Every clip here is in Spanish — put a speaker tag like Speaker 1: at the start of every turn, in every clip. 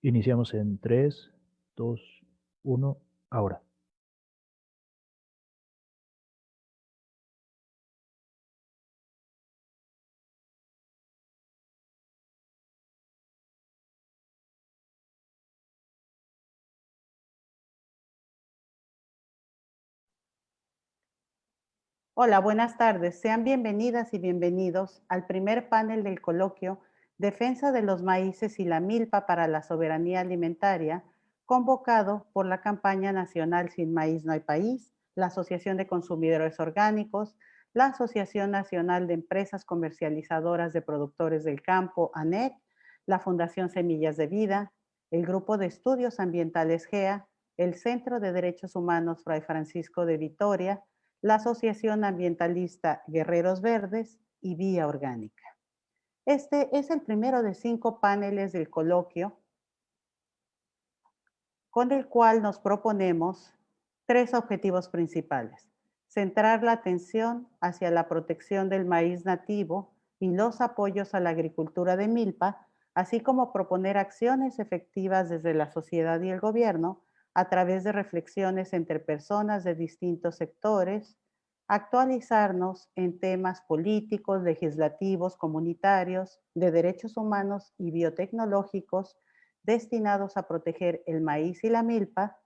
Speaker 1: Iniciamos en 3, 2, 1, ahora.
Speaker 2: Hola, buenas tardes. Sean bienvenidas y bienvenidos al primer panel del coloquio Defensa de los maíces y la milpa para la soberanía alimentaria, convocado por la campaña nacional Sin Maíz No hay País, la Asociación de Consumidores Orgánicos, la Asociación Nacional de Empresas Comercializadoras de Productores del Campo, ANEC, la Fundación Semillas de Vida, el Grupo de Estudios Ambientales GEA, el Centro de Derechos Humanos Fray Francisco de Vitoria, la Asociación Ambientalista Guerreros Verdes y Vía Orgánica. Este es el primero de 5 paneles del coloquio con el cual nos proponemos 3 objetivos principales. Centrar la atención hacia la protección del maíz nativo y los apoyos a la agricultura de milpa, así como proponer acciones efectivas desde la sociedad y el gobierno a través de reflexiones entre personas de distintos sectores, actualizarnos en temas políticos, legislativos, comunitarios, de derechos humanos y biotecnológicos destinados a proteger el maíz y la milpa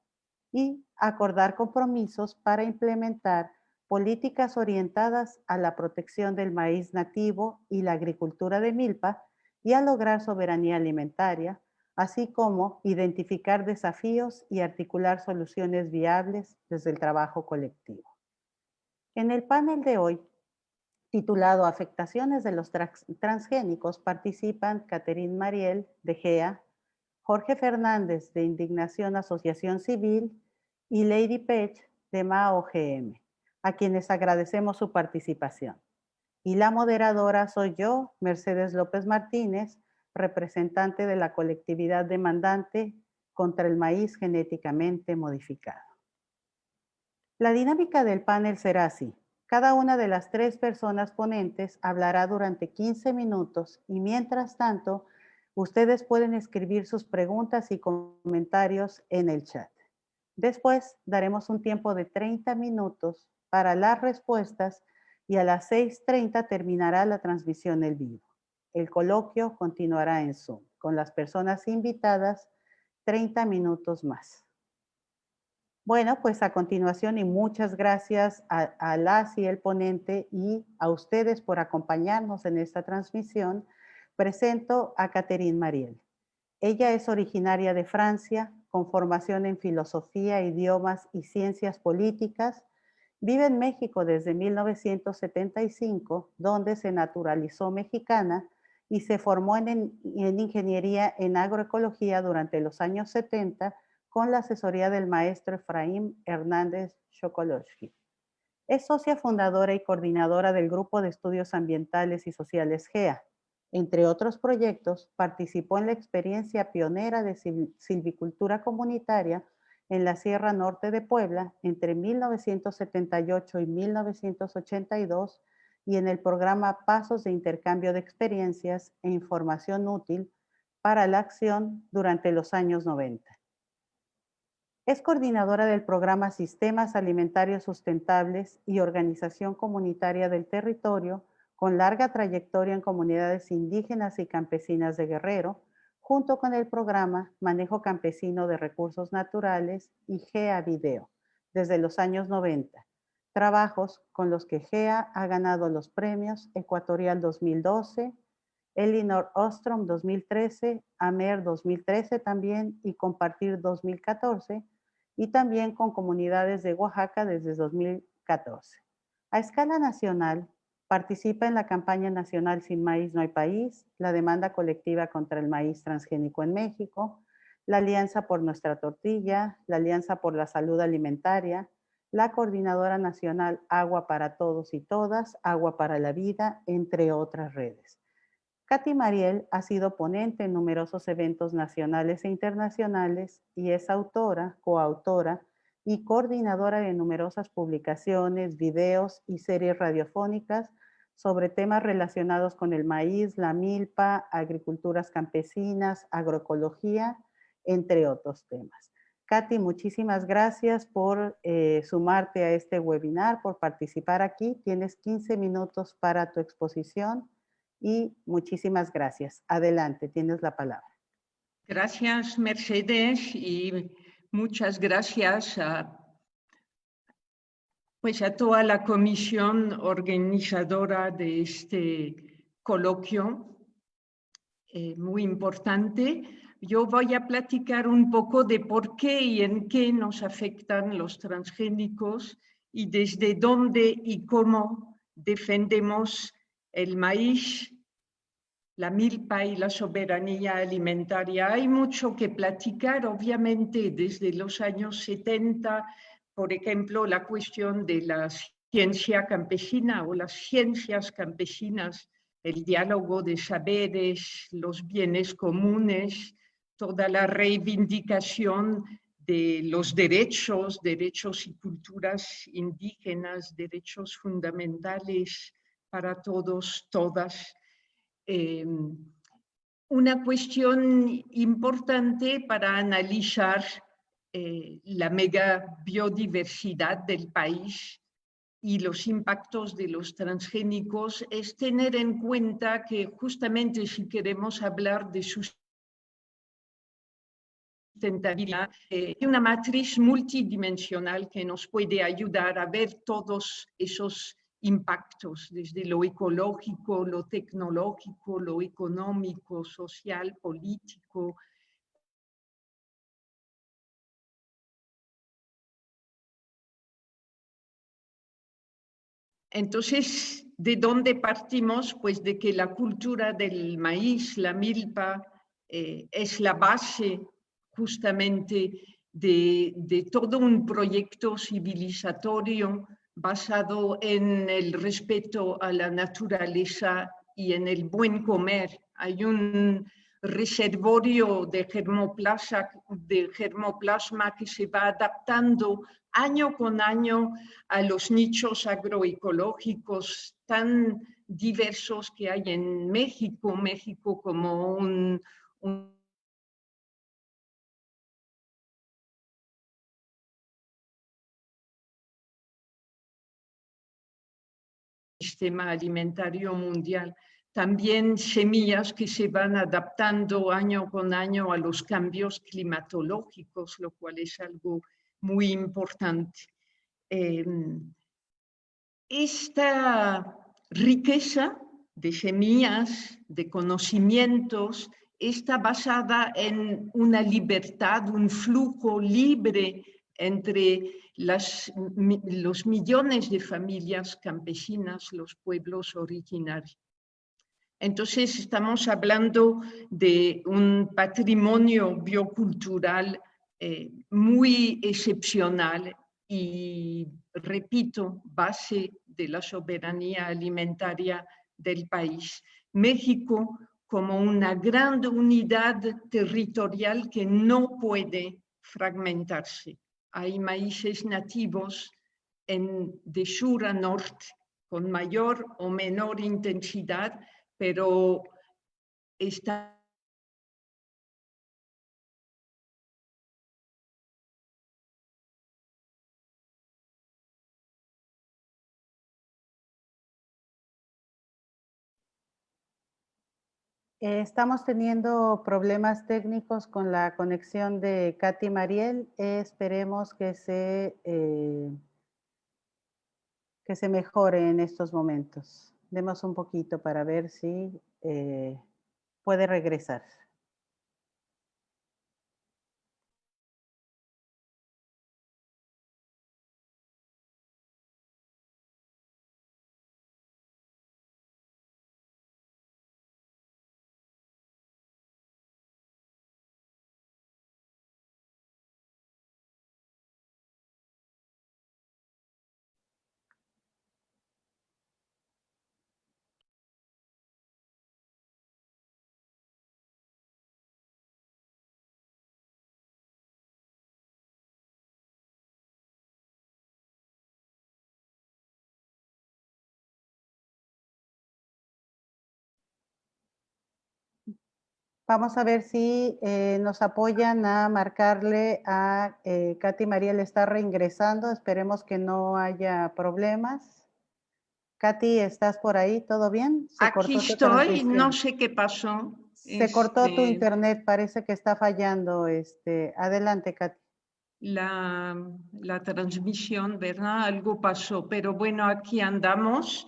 Speaker 2: y acordar compromisos para implementar políticas orientadas a la protección del maíz nativo y la agricultura de milpa y a lograr soberanía alimentaria, así como identificar desafíos y articular soluciones viables desde el trabajo colectivo. En el panel de hoy, titulado Afectaciones de los transgénicos, participan Catherine Mariel, de GEA, Jorge Fernández, de Indignación Asociación Civil, y Lady Pech, de MAOGM, a quienes agradecemos su participación. Y la moderadora soy yo, Mercedes López Martínez, representante de la colectividad demandante contra el maíz genéticamente modificado. La dinámica del panel será así. Cada una de las 3 personas ponentes hablará durante 15 minutos y mientras tanto, ustedes pueden escribir sus preguntas y comentarios en el chat. Después daremos un tiempo de 30 minutos para las respuestas y a las 6:30 terminará la transmisión en vivo. El coloquio continuará en Zoom con las personas invitadas 30 minutos más. Bueno, pues a continuación y muchas gracias a las y el ponente y a ustedes por acompañarnos en esta transmisión, presento a Catherine Mariel. Ella es originaria de Francia, con formación en filosofía, idiomas y ciencias políticas. Vive en México desde 1975, donde se naturalizó mexicana y se formó en ingeniería en agroecología durante los años 70 con la asesoría del maestro Efraín Hernández Chokolowski. Es socia fundadora y coordinadora del Grupo de Estudios Ambientales y Sociales GEA. Entre otros proyectos, participó en la experiencia pionera de silvicultura comunitaria en la Sierra Norte de Puebla entre 1978 y 1982 y en el programa Pasos de Intercambio de Experiencias e Información Útil para la Acción durante los años 90. Es coordinadora del programa Sistemas Alimentarios Sustentables y Organización Comunitaria del Territorio, con larga trayectoria en comunidades indígenas y campesinas de Guerrero, junto con el programa Manejo Campesino de Recursos Naturales y GEA Video, desde los años 90. Trabajos con los que GEA ha ganado los premios Ecuatorial 2012, Elinor Ostrom 2013, AMER 2013 también y Compartir 2014, y también con comunidades de Oaxaca desde 2014. A escala nacional, participa en la campaña nacional Sin Maíz No hay País, la demanda colectiva contra el maíz transgénico en México, la Alianza por Nuestra Tortilla, la Alianza por la Salud Alimentaria, la Coordinadora Nacional Agua para Todos y Todas, Agua para la Vida, entre otras redes. Katy Mariel ha sido ponente en numerosos eventos nacionales e internacionales y es autora, coautora y coordinadora de numerosas publicaciones, videos y series radiofónicas sobre temas relacionados con el maíz, la milpa, agriculturas campesinas, agroecología entre otros temas. Katy, muchísimas gracias por sumarte a este webinar, por participar aquí. Tienes 15 minutos para tu exposición y muchísimas gracias. Adelante, tienes la palabra.
Speaker 3: Gracias, Mercedes, y muchas gracias a toda la comisión organizadora de este coloquio, muy importante. Yo voy a platicar un poco de por qué y en qué nos afectan los transgénicos y desde dónde y cómo defendemos el maíz, la milpa y la soberanía alimentaria. Hay mucho que platicar, obviamente, desde los años 70, por ejemplo, la cuestión de la ciencia campesina o las ciencias campesinas, el diálogo de saberes, los bienes comunes, toda la reivindicación de los derechos y culturas indígenas, derechos fundamentales para todos, todas. Una cuestión importante para analizar la mega biodiversidad del país y los impactos de los transgénicos es tener en cuenta que justamente si queremos hablar de sustentabilidad, hay una matriz multidimensional que nos puede ayudar a ver todos esos impactos, desde lo ecológico, lo tecnológico, lo económico, social, político. Entonces, ¿de dónde partimos? Pues de que la cultura del maíz, la milpa, es la base justamente de todo un proyecto civilizatorio basado en el respeto a la naturaleza y en el buen comer. Hay un reservorio de germoplasma que se va adaptando año con año a los nichos agroecológicos tan diversos que hay en México. México como un sistema alimentario mundial. También semillas que se van adaptando año con año a los cambios climatológicos, lo cual es algo muy importante. Esta riqueza de semillas, de conocimientos, está basada en una libertad, un flujo libre entre los millones de familias campesinas, los pueblos originarios. Entonces, estamos hablando de un patrimonio biocultural muy excepcional y, repito, base de la soberanía alimentaria del país. México como una gran unidad territorial que no puede fragmentarse. Hay maíces nativos de sur a norte con mayor o menor intensidad, pero está
Speaker 2: Estamos teniendo problemas técnicos con la conexión de Katy Mariel. Esperemos que se mejore en estos momentos. Demos un poquito para ver si puede regresar. Vamos a ver si nos apoyan a marcarle a Katy María, le está reingresando. Esperemos que no haya problemas. Katy, ¿estás por ahí? ¿Todo bien?
Speaker 3: Aquí estoy, no sé qué pasó.
Speaker 2: Se cortó tu internet, parece que está fallando. Adelante, Katy.
Speaker 3: La transmisión, ¿verdad? Algo pasó, pero bueno, aquí andamos.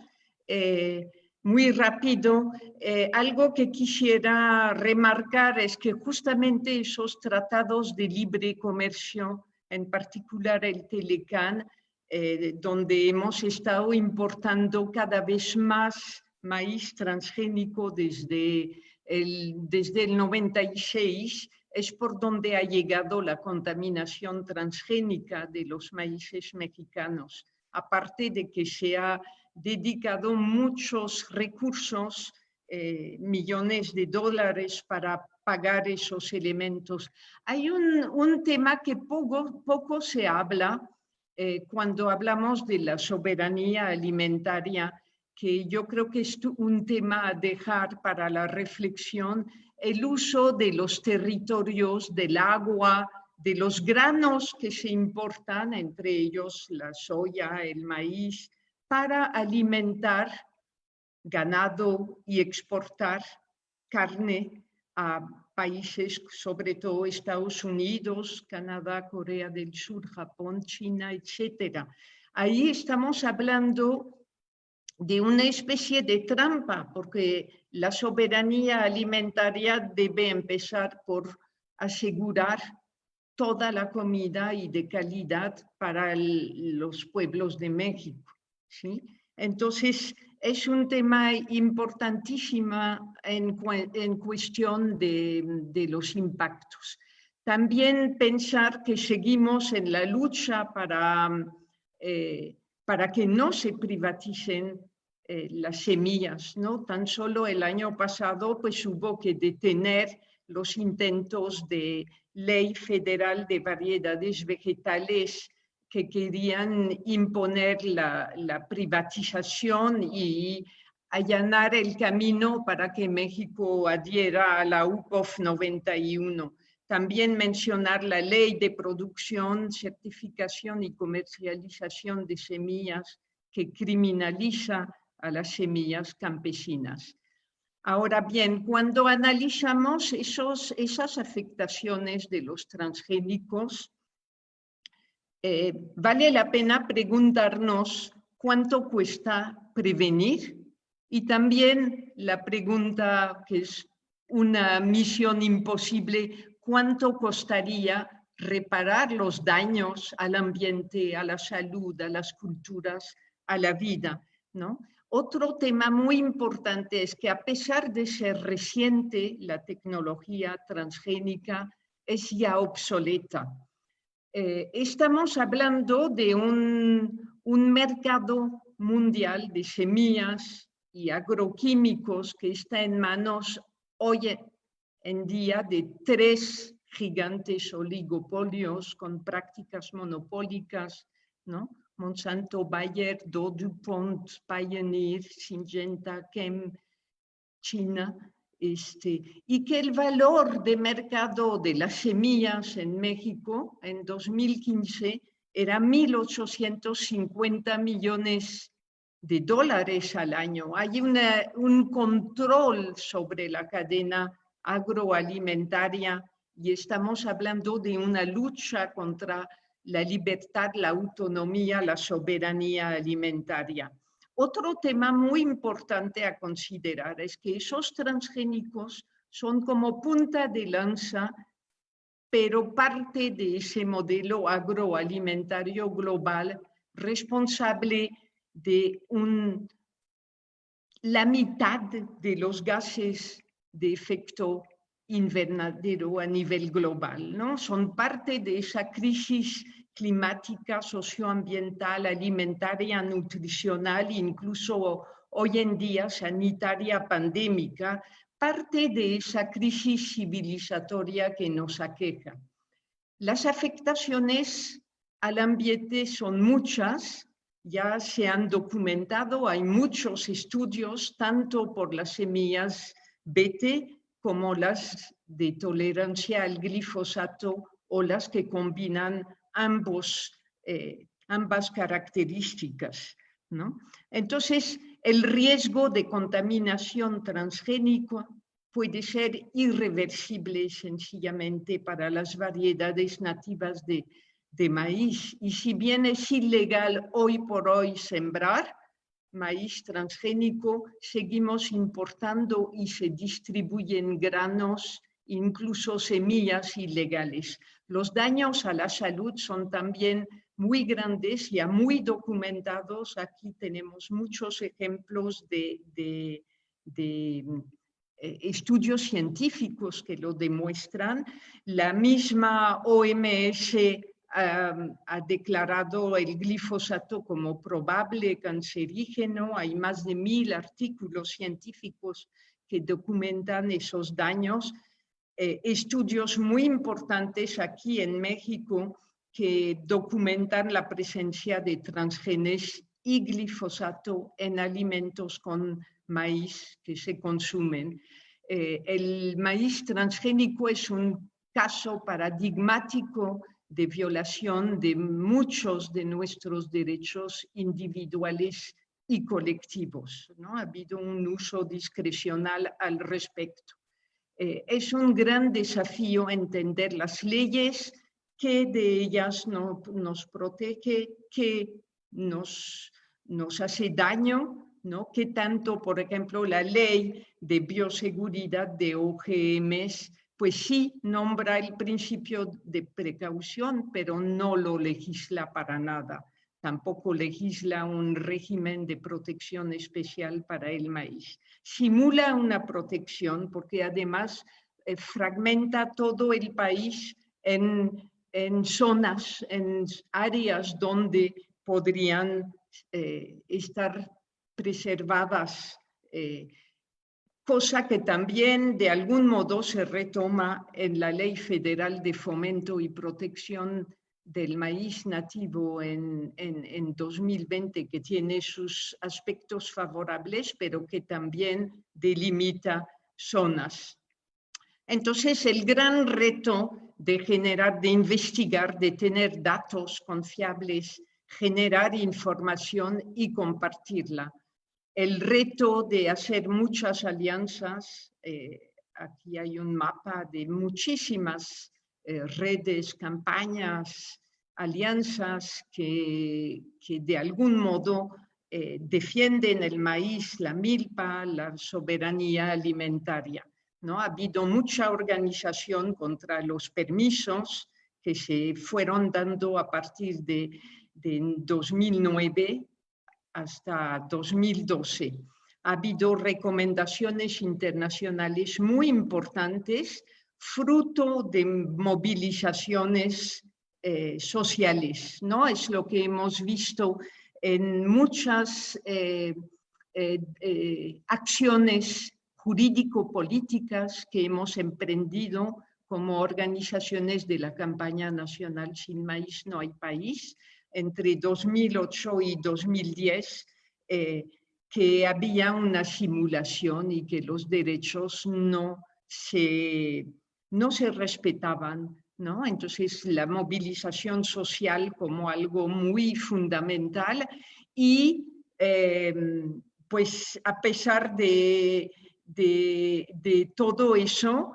Speaker 3: Muy rápido. Algo que quisiera remarcar es que justamente esos tratados de libre comercio, en particular el TELECAN, donde hemos estado importando cada vez más maíz transgénico desde el 96, es por donde ha llegado la contaminación transgénica de los maíces mexicanos, aparte de que se ha dedicado muchos recursos, millones de dólares para pagar esos elementos. Hay un tema que poco se habla cuando hablamos de la soberanía alimentaria, que yo creo que es un tema a dejar para la reflexión, el uso de los territorios, del agua, de los granos que se importan, entre ellos la soya, el maíz, para alimentar ganado y exportar carne a países, sobre todo Estados Unidos, Canadá, Corea del Sur, Japón, China, etc. Ahí estamos hablando de una especie de trampa, porque la soberanía alimentaria debe empezar por asegurar toda la comida y de calidad para los pueblos de México, ¿sí? Entonces, es un tema importantísimo en cuestión de los impactos. También pensar que seguimos en la lucha para que no se privaticen las semillas, ¿no? Tan solo el año pasado pues hubo que detener los intentos de ley federal de variedades vegetales que querían imponer la privatización y allanar el camino para que México adhiera a la UPOF 91. También mencionar la ley de producción, certificación y comercialización de semillas que criminaliza a las semillas campesinas. Ahora bien, cuando analizamos esas afectaciones de los transgénicos, vale la pena preguntarnos cuánto cuesta prevenir y también la pregunta que es una misión imposible, ¿cuánto costaría reparar los daños al ambiente, a la salud, a las culturas, a la vida, ¿no? Otro tema muy importante es que a pesar de ser reciente, la tecnología transgénica es ya obsoleta. Estamos hablando de un mercado mundial de semillas y agroquímicos que está en manos hoy en día de 3 gigantes oligopolios con prácticas monopólicas, ¿no? Monsanto, Bayer, DuPont, Pioneer, Syngenta, Chem, China, y que el valor de mercado de las semillas en México en 2015 era 1.850 millones de dólares al año. Hay un control sobre la cadena agroalimentaria y estamos hablando de una lucha contra la libertad, la autonomía, la soberanía alimentaria. Otro tema muy importante a considerar es que esos transgénicos son como punta de lanza, pero parte de ese modelo agroalimentario global responsable de la mitad de los gases de efecto invernadero a nivel global, ¿no? Son parte de esa crisis climática, socioambiental, alimentaria, nutricional, incluso hoy en día sanitaria, pandémica, parte de esa crisis civilizatoria que nos aqueja. Las afectaciones al ambiente son muchas, ya se han documentado, hay muchos estudios, tanto por las semillas BT como las de tolerancia al glifosato o las que combinan ambas características, ¿no? Entonces, el riesgo de contaminación transgénica puede ser irreversible sencillamente para las variedades nativas de maíz. Y si bien es ilegal hoy por hoy sembrar maíz transgénico, seguimos importando y se distribuyen granos, incluso semillas ilegales. Los daños a la salud son también muy grandes, ya muy documentados. Aquí tenemos muchos ejemplos de estudios científicos que lo demuestran. La misma OMS ha declarado el glifosato como probable cancerígeno. Hay más de 1000 artículos científicos que documentan esos daños. Estudios muy importantes aquí en México que documentan la presencia de transgenes y glifosato en alimentos con maíz que se consumen. El maíz transgénico es un caso paradigmático de violación de muchos de nuestros derechos individuales y colectivos, ¿no? Ha habido un uso discrecional al respecto. Es un gran desafío entender las leyes, qué de ellas nos protege, qué nos hace daño, ¿no? Qué tanto, por ejemplo, la ley de bioseguridad de OGMs, pues sí nombra el principio de precaución, pero no lo legisla para nada. Tampoco legisla un régimen de protección especial para el maíz. Simula una protección porque además fragmenta todo el país en zonas, en áreas donde podrían estar preservadas, cosa que también de algún modo se retoma en la Ley Federal de Fomento y Protección del Maíz Nativo en 2020, que tiene sus aspectos favorables, pero que también delimita zonas. Entonces, el gran reto de investigar, de tener datos confiables, generar información y compartirla. El reto de hacer muchas alianzas, aquí hay un mapa de muchísimas redes, campañas, alianzas que de algún modo defienden el maíz, la milpa, la soberanía alimentaria, ¿no? Ha habido mucha organización contra los permisos que se fueron dando a partir de 2009 hasta 2012. Ha habido recomendaciones internacionales muy importantes, fruto de movilizaciones sociales, ¿no? Es lo que hemos visto en muchas acciones jurídico-políticas que hemos emprendido como organizaciones de la campaña nacional Sin Maíz No Hay País, entre 2008 y 2010, que había una simulación y que los derechos no se respetaban, ¿no? Entonces, la movilización social como algo muy fundamental y, pues, a pesar de todo eso,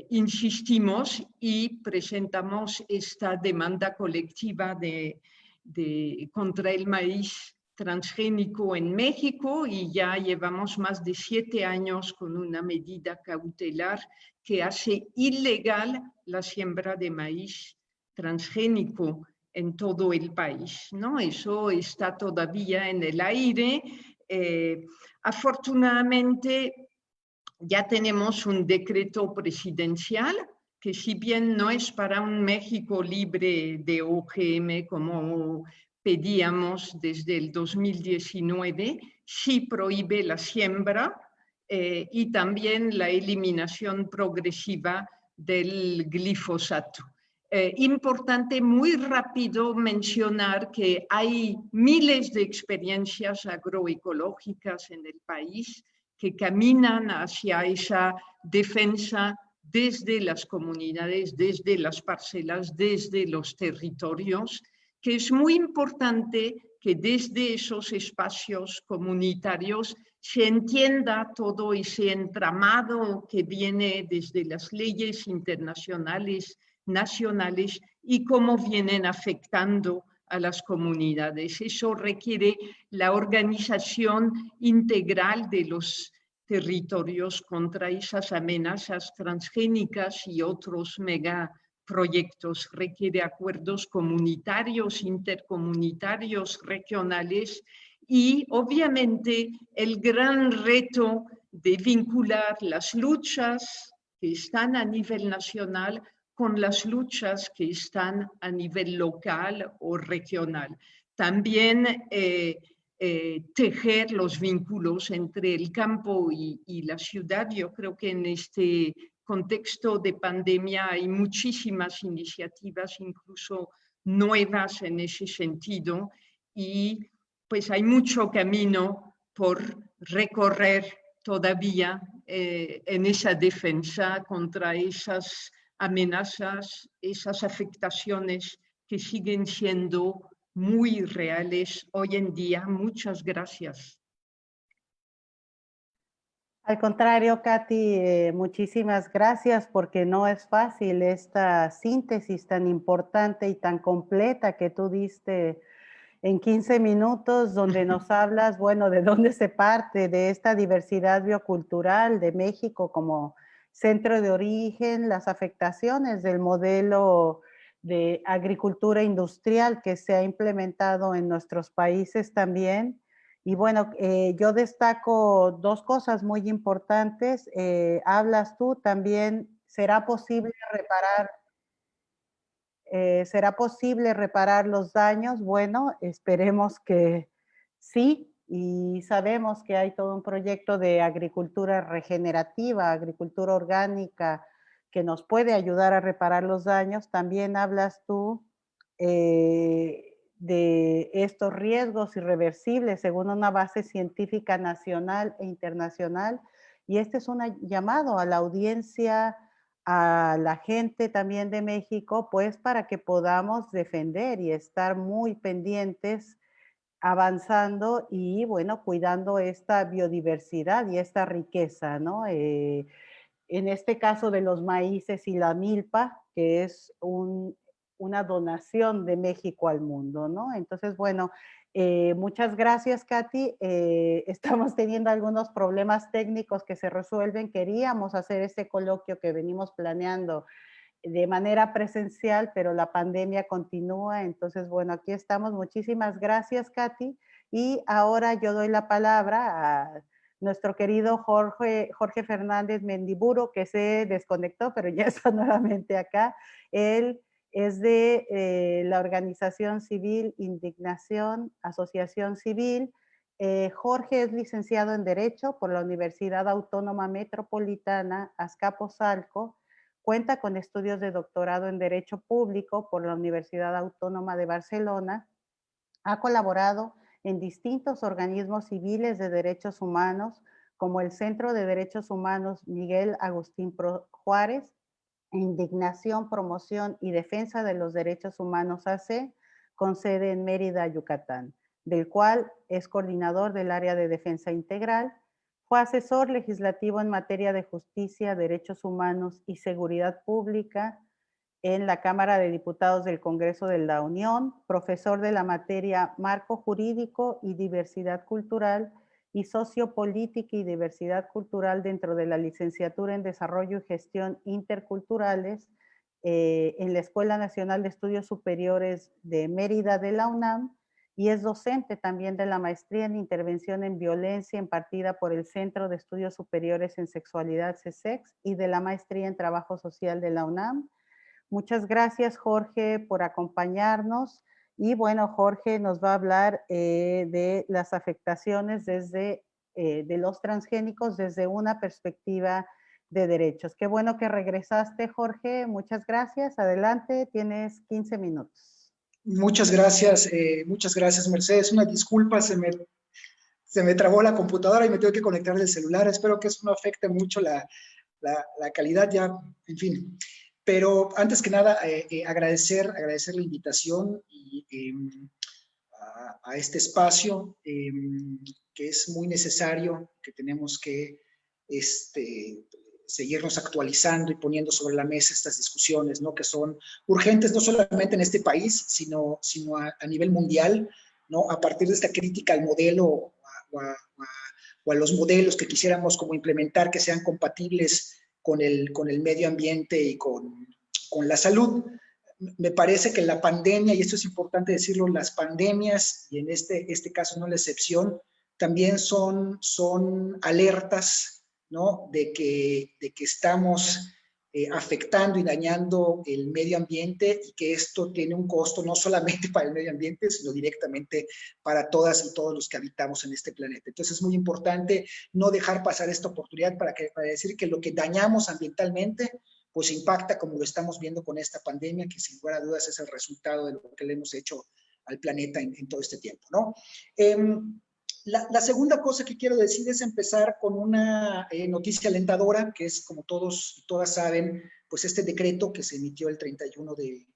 Speaker 3: insistimos y presentamos esta demanda colectiva contra el maíz transgénico en México y ya llevamos más de 7 años con una medida cautelar que hace ilegal la siembra de maíz transgénico en todo el país, ¿no? Eso está todavía en el aire. Afortunadamente, ya tenemos un decreto presidencial que, si bien no es para un México libre de OGM como pedíamos desde el 2019, sí prohíbe la siembra y también la eliminación progresiva del glifosato. Importante muy rápido mencionar que hay miles de experiencias agroecológicas en el país que caminan hacia esa defensa desde las comunidades, desde las parcelas, desde los territorios, que es muy importante que desde esos espacios comunitarios se entienda todo ese entramado que viene desde las leyes internacionales, nacionales, y cómo vienen afectando a las comunidades. Eso requiere la organización integral de los territorios contra esas amenazas transgénicas y otros megaproyectos. Requiere acuerdos comunitarios, intercomunitarios, regionales y obviamente el gran reto de vincular las luchas que están a nivel nacional con las luchas que están a nivel local o regional. También tejer los vínculos entre el campo y la ciudad. Yo creo que en este contexto de pandemia hay muchísimas iniciativas, incluso nuevas en ese sentido, y pues hay mucho camino por recorrer todavía en esa defensa contra esas amenazas, esas afectaciones que siguen siendo muy reales hoy en día. Muchas gracias.
Speaker 2: Al contrario, Katy, muchísimas gracias porque no es fácil esta síntesis tan importante y tan completa que tú diste en 15 minutos, donde nos hablas, bueno, de dónde se parte de esta diversidad biocultural de México como centro de origen, las afectaciones del modelo de agricultura industrial que se ha implementado en nuestros países también. Y bueno, yo destaco dos cosas muy importantes. Hablas tú también, ¿será posible reparar los daños? Bueno, esperemos que sí, y sabemos que hay todo un proyecto de agricultura regenerativa, agricultura orgánica, que nos puede ayudar a reparar los daños. También hablas tú de estos riesgos irreversibles según una base científica nacional e internacional, y este es un llamado a la audiencia, a la gente también de México, pues para que podamos defender y estar muy pendientes, avanzando y bueno, cuidando esta biodiversidad y esta riqueza, ¿no? En este caso de los maíces y la milpa, que es una donación de México al mundo, ¿no? Entonces, bueno, muchas gracias, Katy. Estamos teniendo algunos problemas técnicos que se resuelven. Queríamos hacer este coloquio que venimos planeando de manera presencial, pero la pandemia continúa. Entonces, bueno, aquí estamos. Muchísimas gracias, Katy. Y ahora yo doy la palabra a nuestro querido Jorge Fernández Mendiburo, que se desconectó, pero ya está nuevamente acá. Él es de la organización civil Indignación, Asociación Civil. Jorge es licenciado en Derecho por la Universidad Autónoma Metropolitana Azcapotzalco. Cuenta con estudios de doctorado en Derecho Público por la Universidad Autónoma de Barcelona. Ha colaborado en distintos organismos civiles de derechos humanos, como el Centro de Derechos Humanos Miguel Agustín Juárez, Indignación, Promoción y Defensa de los Derechos Humanos AC, con sede en Mérida, Yucatán, del cual es coordinador del área de defensa integral. Fue asesor legislativo en materia de justicia, derechos humanos y seguridad pública en la Cámara de Diputados del Congreso de la Unión, profesor de la materia Marco Jurídico y Diversidad Cultural y Sociopolítica y Diversidad Cultural dentro de la Licenciatura en Desarrollo y Gestión Interculturales en la Escuela Nacional de Estudios Superiores de Mérida de la UNAM, y es docente también de la maestría en Intervención en Violencia impartida por el Centro de Estudios Superiores en Sexualidad CESEX y de la maestría en Trabajo Social de la UNAM. Muchas gracias, Jorge, por acompañarnos. Y bueno, Jorge nos va a hablar de las afectaciones de los transgénicos desde una perspectiva de derechos. Qué bueno que regresaste, Jorge. Muchas gracias. Adelante, tienes 15 minutos.
Speaker 4: Muchas gracias, Mercedes. Una disculpa, se se me trabó la computadora y me tuve que conectar del celular. Espero que eso no afecte mucho la calidad ya, en fin. Pero antes que nada, agradecer la invitación a este espacio, que es muy necesario, que tenemos que seguirnos actualizando y poniendo sobre la mesa estas discusiones, ¿no? Que son urgentes no solamente en este país, sino a nivel mundial, ¿no? A partir de esta crítica al modelo o a los modelos que quisiéramos como implementar que sean compatibles con el medio ambiente y con la salud. Me parece que la pandemia, y esto es importante decirlo, las pandemias, y en este caso no la excepción, también son alertas, ¿no? de que estamos afectando y dañando el medio ambiente, y que esto tiene un costo no solamente para el medio ambiente, sino directamente para todas y todos los que habitamos en este planeta. Entonces es muy importante no dejar pasar esta oportunidad para decir que lo que dañamos ambientalmente pues impacta, como lo estamos viendo con esta pandemia, que sin lugar a dudas es el resultado de lo que le hemos hecho al planeta en todo este tiempo, ¿no? La segunda cosa que quiero decir es empezar con una noticia alentadora, que es, como todos y todas saben, pues este decreto que se emitió el 31 de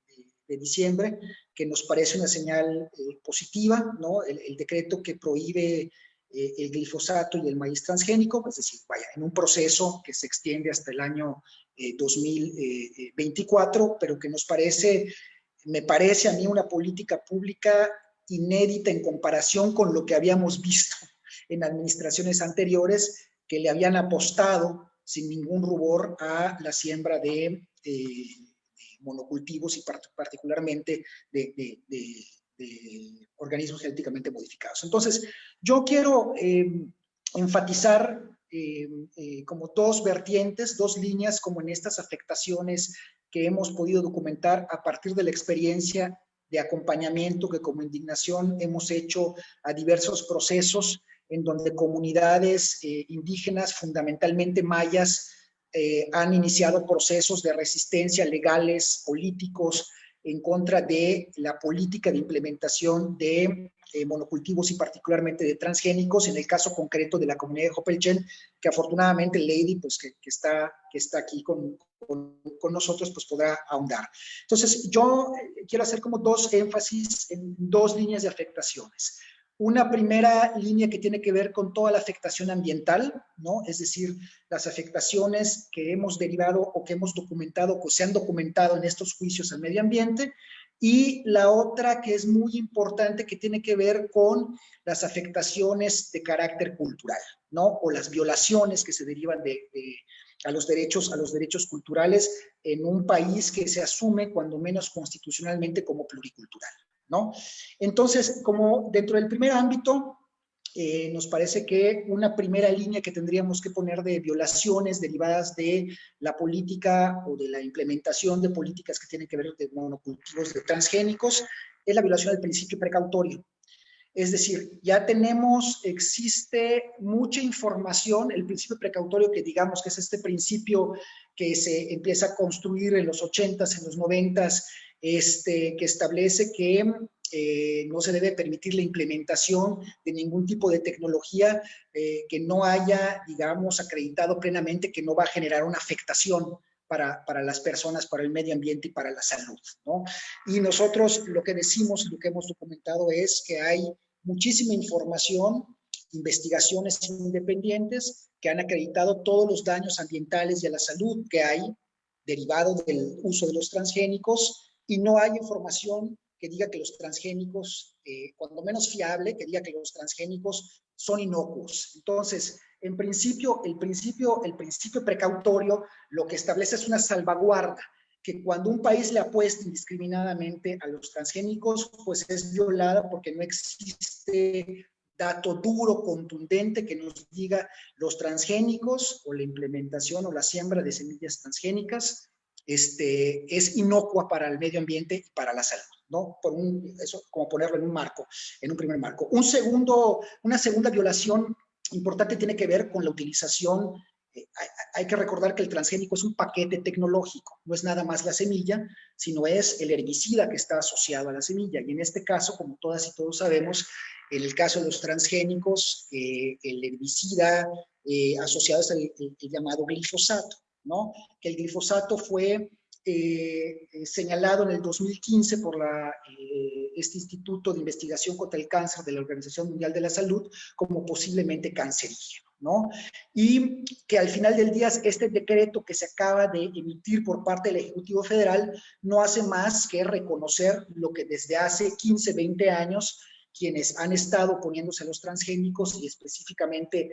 Speaker 4: diciembre, que nos parece una señal positiva, ¿no? El decreto que prohíbe el glifosato y el maíz transgénico, es decir, vaya, en un proceso que se extiende hasta el año 2024, pero que me parece a mí una política pública inédita en comparación con lo que habíamos visto en administraciones anteriores, que le habían apostado sin ningún rubor a la siembra de monocultivos y particularmente de organismos genéticamente modificados. Entonces, yo quiero enfatizar como dos vertientes, dos líneas, como en estas afectaciones que hemos podido documentar a partir de la experiencia de acompañamiento que como Indignación hemos hecho a diversos procesos en donde comunidades indígenas, fundamentalmente mayas, han iniciado procesos de resistencia legales, políticos, en contra de la política de implementación de monocultivos y particularmente de transgénicos, en el caso concreto de la comunidad de Jopelchen, que afortunadamente Lady, pues que está aquí con nosotros, pues podrá ahondar. Entonces, yo quiero hacer como dos énfasis en dos líneas de afectaciones. Una primera línea que tiene que ver con toda la afectación ambiental, ¿no? Es decir, las afectaciones que hemos derivado o que hemos documentado o se han documentado en estos juicios al medio ambiente. Y la otra que es muy importante, que tiene que ver con las afectaciones de carácter cultural, ¿no? O las violaciones que se derivan a los derechos culturales en un país que se asume, cuando menos constitucionalmente, como pluricultural, ¿no? Entonces, como dentro del primer ámbito, nos parece que una primera línea que tendríamos que poner de violaciones derivadas de la política o de la implementación de políticas que tienen que ver con monocultivos de transgénicos es la violación del principio precautorio. Es decir, ya existe mucha información, el principio precautorio, que digamos que es este principio que se empieza a construir en los 80s, en los 90s, que establece que no se debe permitir la implementación de ningún tipo de tecnología que no haya, digamos, acreditado plenamente que no va a generar una afectación para las personas, para el medio ambiente y para la salud, ¿no? Y nosotros lo que decimos y lo que hemos documentado es que hay muchísima información, investigaciones independientes que han acreditado todos los daños ambientales y a la salud que hay derivado del uso de los transgénicos, y no hay información que diga que los transgénicos, cuando menos fiable, que diga que los transgénicos son inocuos. Entonces, en principio, el principio precautorio lo que establece es una salvaguarda, que cuando un país le apuesta indiscriminadamente a los transgénicos, pues es violada porque no existe dato duro, contundente, que nos diga los transgénicos o la implementación o la siembra de semillas transgénicas es inocua para el medio ambiente y para la salud, ¿no? Eso como ponerlo en un marco, en un primer marco. Una segunda violación importante tiene que ver con la utilización. Hay que recordar que el transgénico es un paquete tecnológico, no es nada más la semilla, sino es el herbicida que está asociado a la semilla. Y en este caso, como todas y todos sabemos, En el caso de los transgénicos, el herbicida asociado es el llamado glifosato, ¿no? Que el glifosato fue señalado en el 2015 por este Instituto de Investigación contra el Cáncer de la Organización Mundial de la Salud como posiblemente cancerígeno, ¿no? Y que al final del día este decreto que se acaba de emitir por parte del Ejecutivo Federal no hace más que reconocer lo que desde hace 15, 20 años quienes han estado poniéndose a los transgénicos y específicamente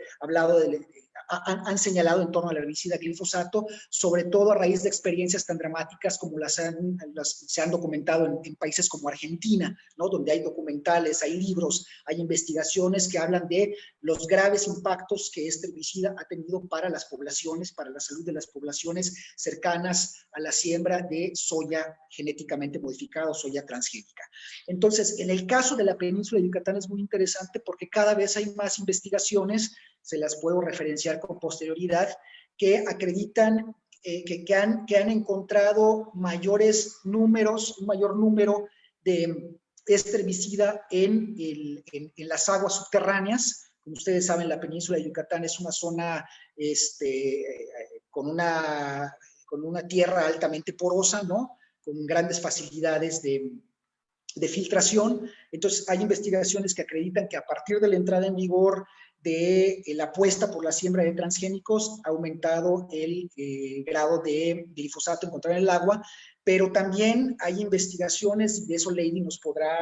Speaker 4: han señalado en torno al herbicida glifosato, sobre todo a raíz de experiencias tan dramáticas como se han documentado en países como Argentina, ¿no? Donde hay documentales, hay libros, hay investigaciones que hablan de los graves impactos que este herbicida ha tenido para las poblaciones, para la salud de las poblaciones cercanas a la siembra de soya genéticamente modificada o soya transgénica. Entonces, en el caso de la península de Yucatán es muy interesante porque cada vez hay más investigaciones, se las puedo referenciar con posterioridad, que acreditan que han encontrado un mayor número de este herbicida en las aguas subterráneas. Como ustedes saben, la península de Yucatán es una zona con una tierra altamente porosa, ¿no? Con grandes facilidades de filtración. Entonces, hay investigaciones que acreditan que a partir de la entrada en vigor de la apuesta por la siembra de transgénicos ha aumentado el grado de glifosato encontrado en el agua, pero también hay investigaciones, y de eso Lady nos podrá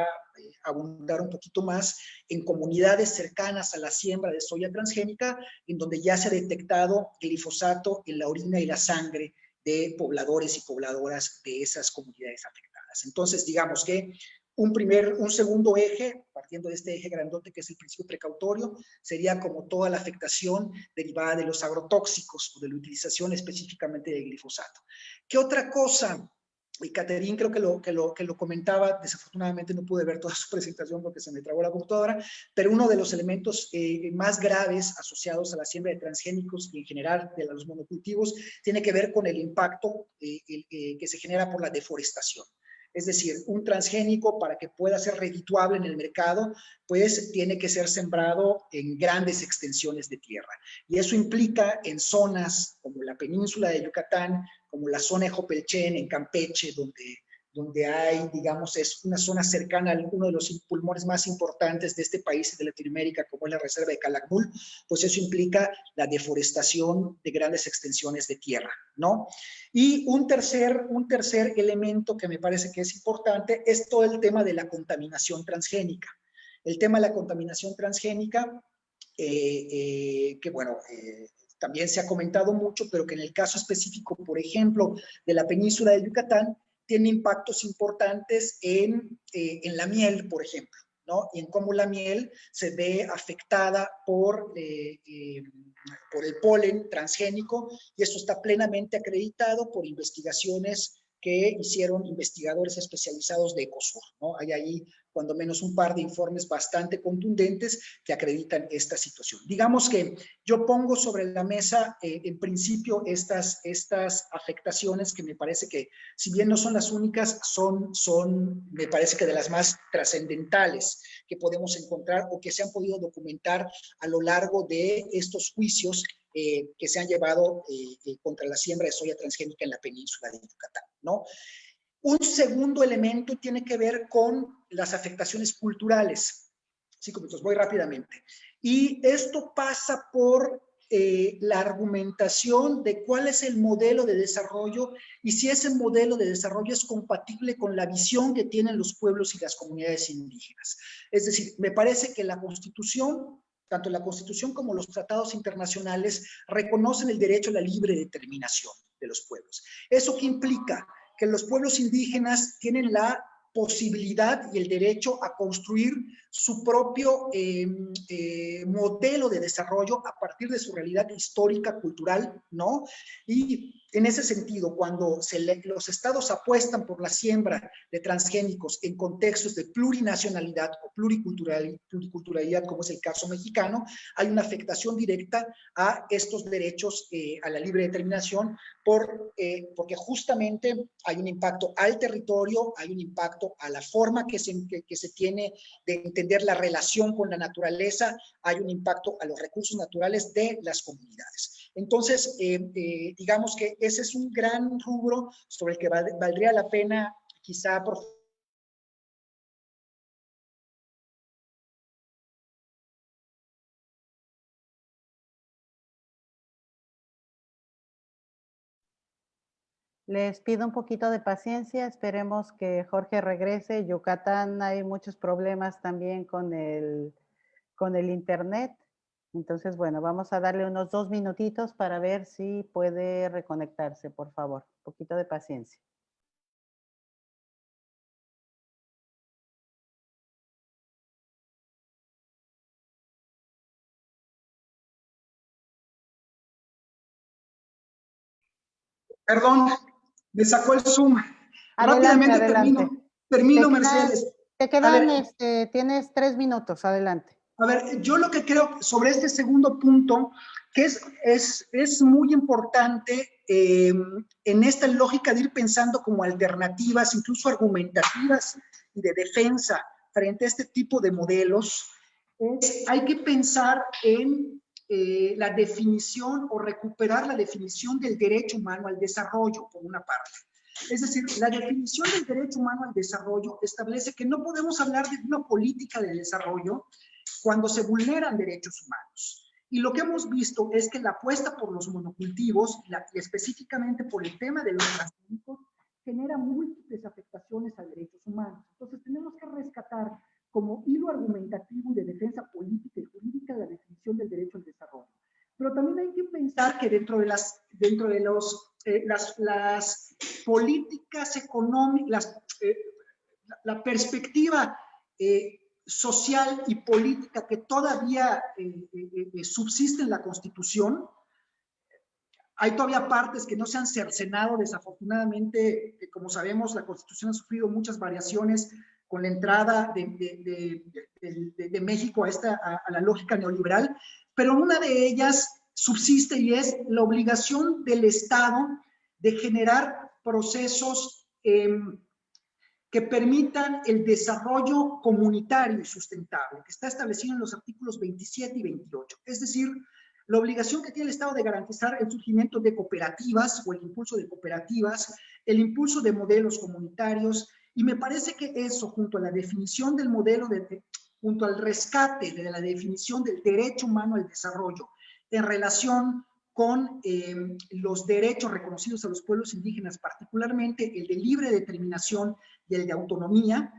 Speaker 4: abundar un poquito más, en comunidades cercanas a la siembra de soya transgénica, en donde ya se ha detectado glifosato en la orina y la sangre de pobladores y pobladoras de esas comunidades afectadas. Entonces, digamos que un segundo eje, partiendo de este eje grandote que es el principio precautorio, sería como toda la afectación derivada de los agrotóxicos o de la utilización específicamente de glifosato. ¿Qué otra cosa? Y Caterín creo que lo comentaba, desafortunadamente no pude ver toda su presentación porque se me trabó la computadora, pero uno de los elementos más graves asociados a la siembra de transgénicos y en general de los monocultivos tiene que ver con el impacto que se genera por la deforestación. Es decir, un transgénico para que pueda ser redituable en el mercado, pues tiene que ser sembrado en grandes extensiones de tierra. Y eso implica en zonas como la península de Yucatán, como la zona de Jopelchen, en Campeche, donde hay, digamos, es una zona cercana a uno de los pulmones más importantes de este país y de Latinoamérica, como es la reserva de Calakmul, pues eso implica la deforestación de grandes extensiones de tierra, ¿no? Y un tercer elemento que me parece que es importante es todo el tema de la contaminación transgénica. El tema de la contaminación transgénica, que bueno, también se ha comentado mucho, pero que en el caso específico, por ejemplo, de la península de Yucatán, tiene impactos importantes en la miel, por ejemplo, ¿no? Y en cómo la miel se ve afectada por el polen transgénico, y esto está plenamente acreditado por investigaciones que hicieron investigadores especializados de Ecosur, ¿no? Hay ahí cuando menos un par de informes bastante contundentes que acreditan esta situación. Digamos que yo pongo sobre la mesa, en principio, estas afectaciones que me parece que, si bien no son las únicas, me parece que de las más trascendentales que podemos encontrar o que se han podido documentar a lo largo de estos juicios que se han llevado contra la siembra de soya transgénica en la península de Yucatán, ¿no? Un segundo elemento tiene que ver con las afectaciones culturales. 5 minutos, voy rápidamente. Y esto pasa por la argumentación de cuál es el modelo de desarrollo y si ese modelo de desarrollo es compatible con la visión que tienen los pueblos y las comunidades indígenas. Es decir, me parece que la Constitución, tanto la Constitución como los tratados internacionales, reconocen el derecho a la libre determinación de los pueblos. ¿Eso qué implica? Que los pueblos indígenas tienen la posibilidad y el derecho a construir su propio modelo de desarrollo a partir de su realidad histórica, cultural, ¿no? Y en ese sentido, cuando los estados apuestan por la siembra de transgénicos en contextos de plurinacionalidad o pluriculturalidad, como es el caso mexicano, hay una afectación directa a estos derechos a la libre determinación, porque justamente hay un impacto al territorio, hay un impacto a la forma que se tiene de entender la relación con la naturaleza, hay un impacto a los recursos naturales de las comunidades. Entonces, digamos que ese es un gran rubro sobre el que valdría la pena quizá
Speaker 2: Les pido un poquito de paciencia, esperemos que Jorge regrese. Yucatán hay muchos problemas también con el internet. Entonces, bueno, vamos a darle unos 2 minutitos para ver si puede reconectarse, por favor. Un poquito de paciencia.
Speaker 4: Perdón, me sacó el Zoom.
Speaker 2: Adelante,
Speaker 4: Rápidamente
Speaker 2: adelante.
Speaker 4: termino, Mercedes.
Speaker 2: Te quedan, tienes 3 minutos, adelante.
Speaker 4: A ver, yo lo que creo sobre este segundo punto, que es muy importante en esta lógica de ir pensando como alternativas, incluso argumentativas y de defensa frente a este tipo de modelos, hay que pensar en la definición o recuperar la definición del derecho humano al desarrollo, por una parte. Es decir, la definición del derecho humano al desarrollo establece que no podemos hablar de una política de desarrollo cuando se vulneran derechos humanos. Y lo que hemos visto es que la apuesta por los monocultivos, y específicamente por el tema de los transgénicos, genera múltiples afectaciones a derechos humanos. Entonces tenemos que rescatar como hilo argumentativo y de defensa política y jurídica la definición del derecho al desarrollo. Pero también hay que pensar que dentro de las políticas económicas, la perspectiva social y política que todavía subsiste en la Constitución, hay todavía partes que no se han cercenado, desafortunadamente, como sabemos, la Constitución ha sufrido muchas variaciones con la entrada de México a la lógica neoliberal, pero una de ellas subsiste y es la obligación del Estado de generar procesos que permitan el desarrollo comunitario y sustentable, que está establecido en los artículos 27 y 28. Es decir, la obligación que tiene el Estado de garantizar el surgimiento de cooperativas o el impulso de cooperativas, el impulso de modelos comunitarios, y me parece que eso, junto a la definición del modelo, junto al rescate de la definición del derecho humano al desarrollo, en relación con los derechos reconocidos a los pueblos indígenas, particularmente el de libre determinación y el de autonomía,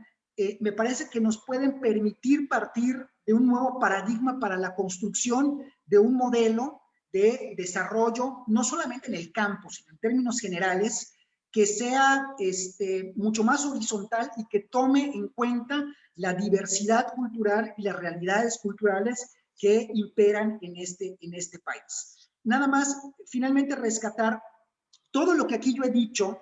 Speaker 4: me parece que nos pueden permitir partir de un nuevo paradigma para la construcción de un modelo de desarrollo, no solamente en el campo, sino en términos generales, que sea mucho más horizontal y que tome en cuenta la diversidad cultural y las realidades culturales que imperan en este país. Nada más, finalmente, rescatar todo lo que aquí yo he dicho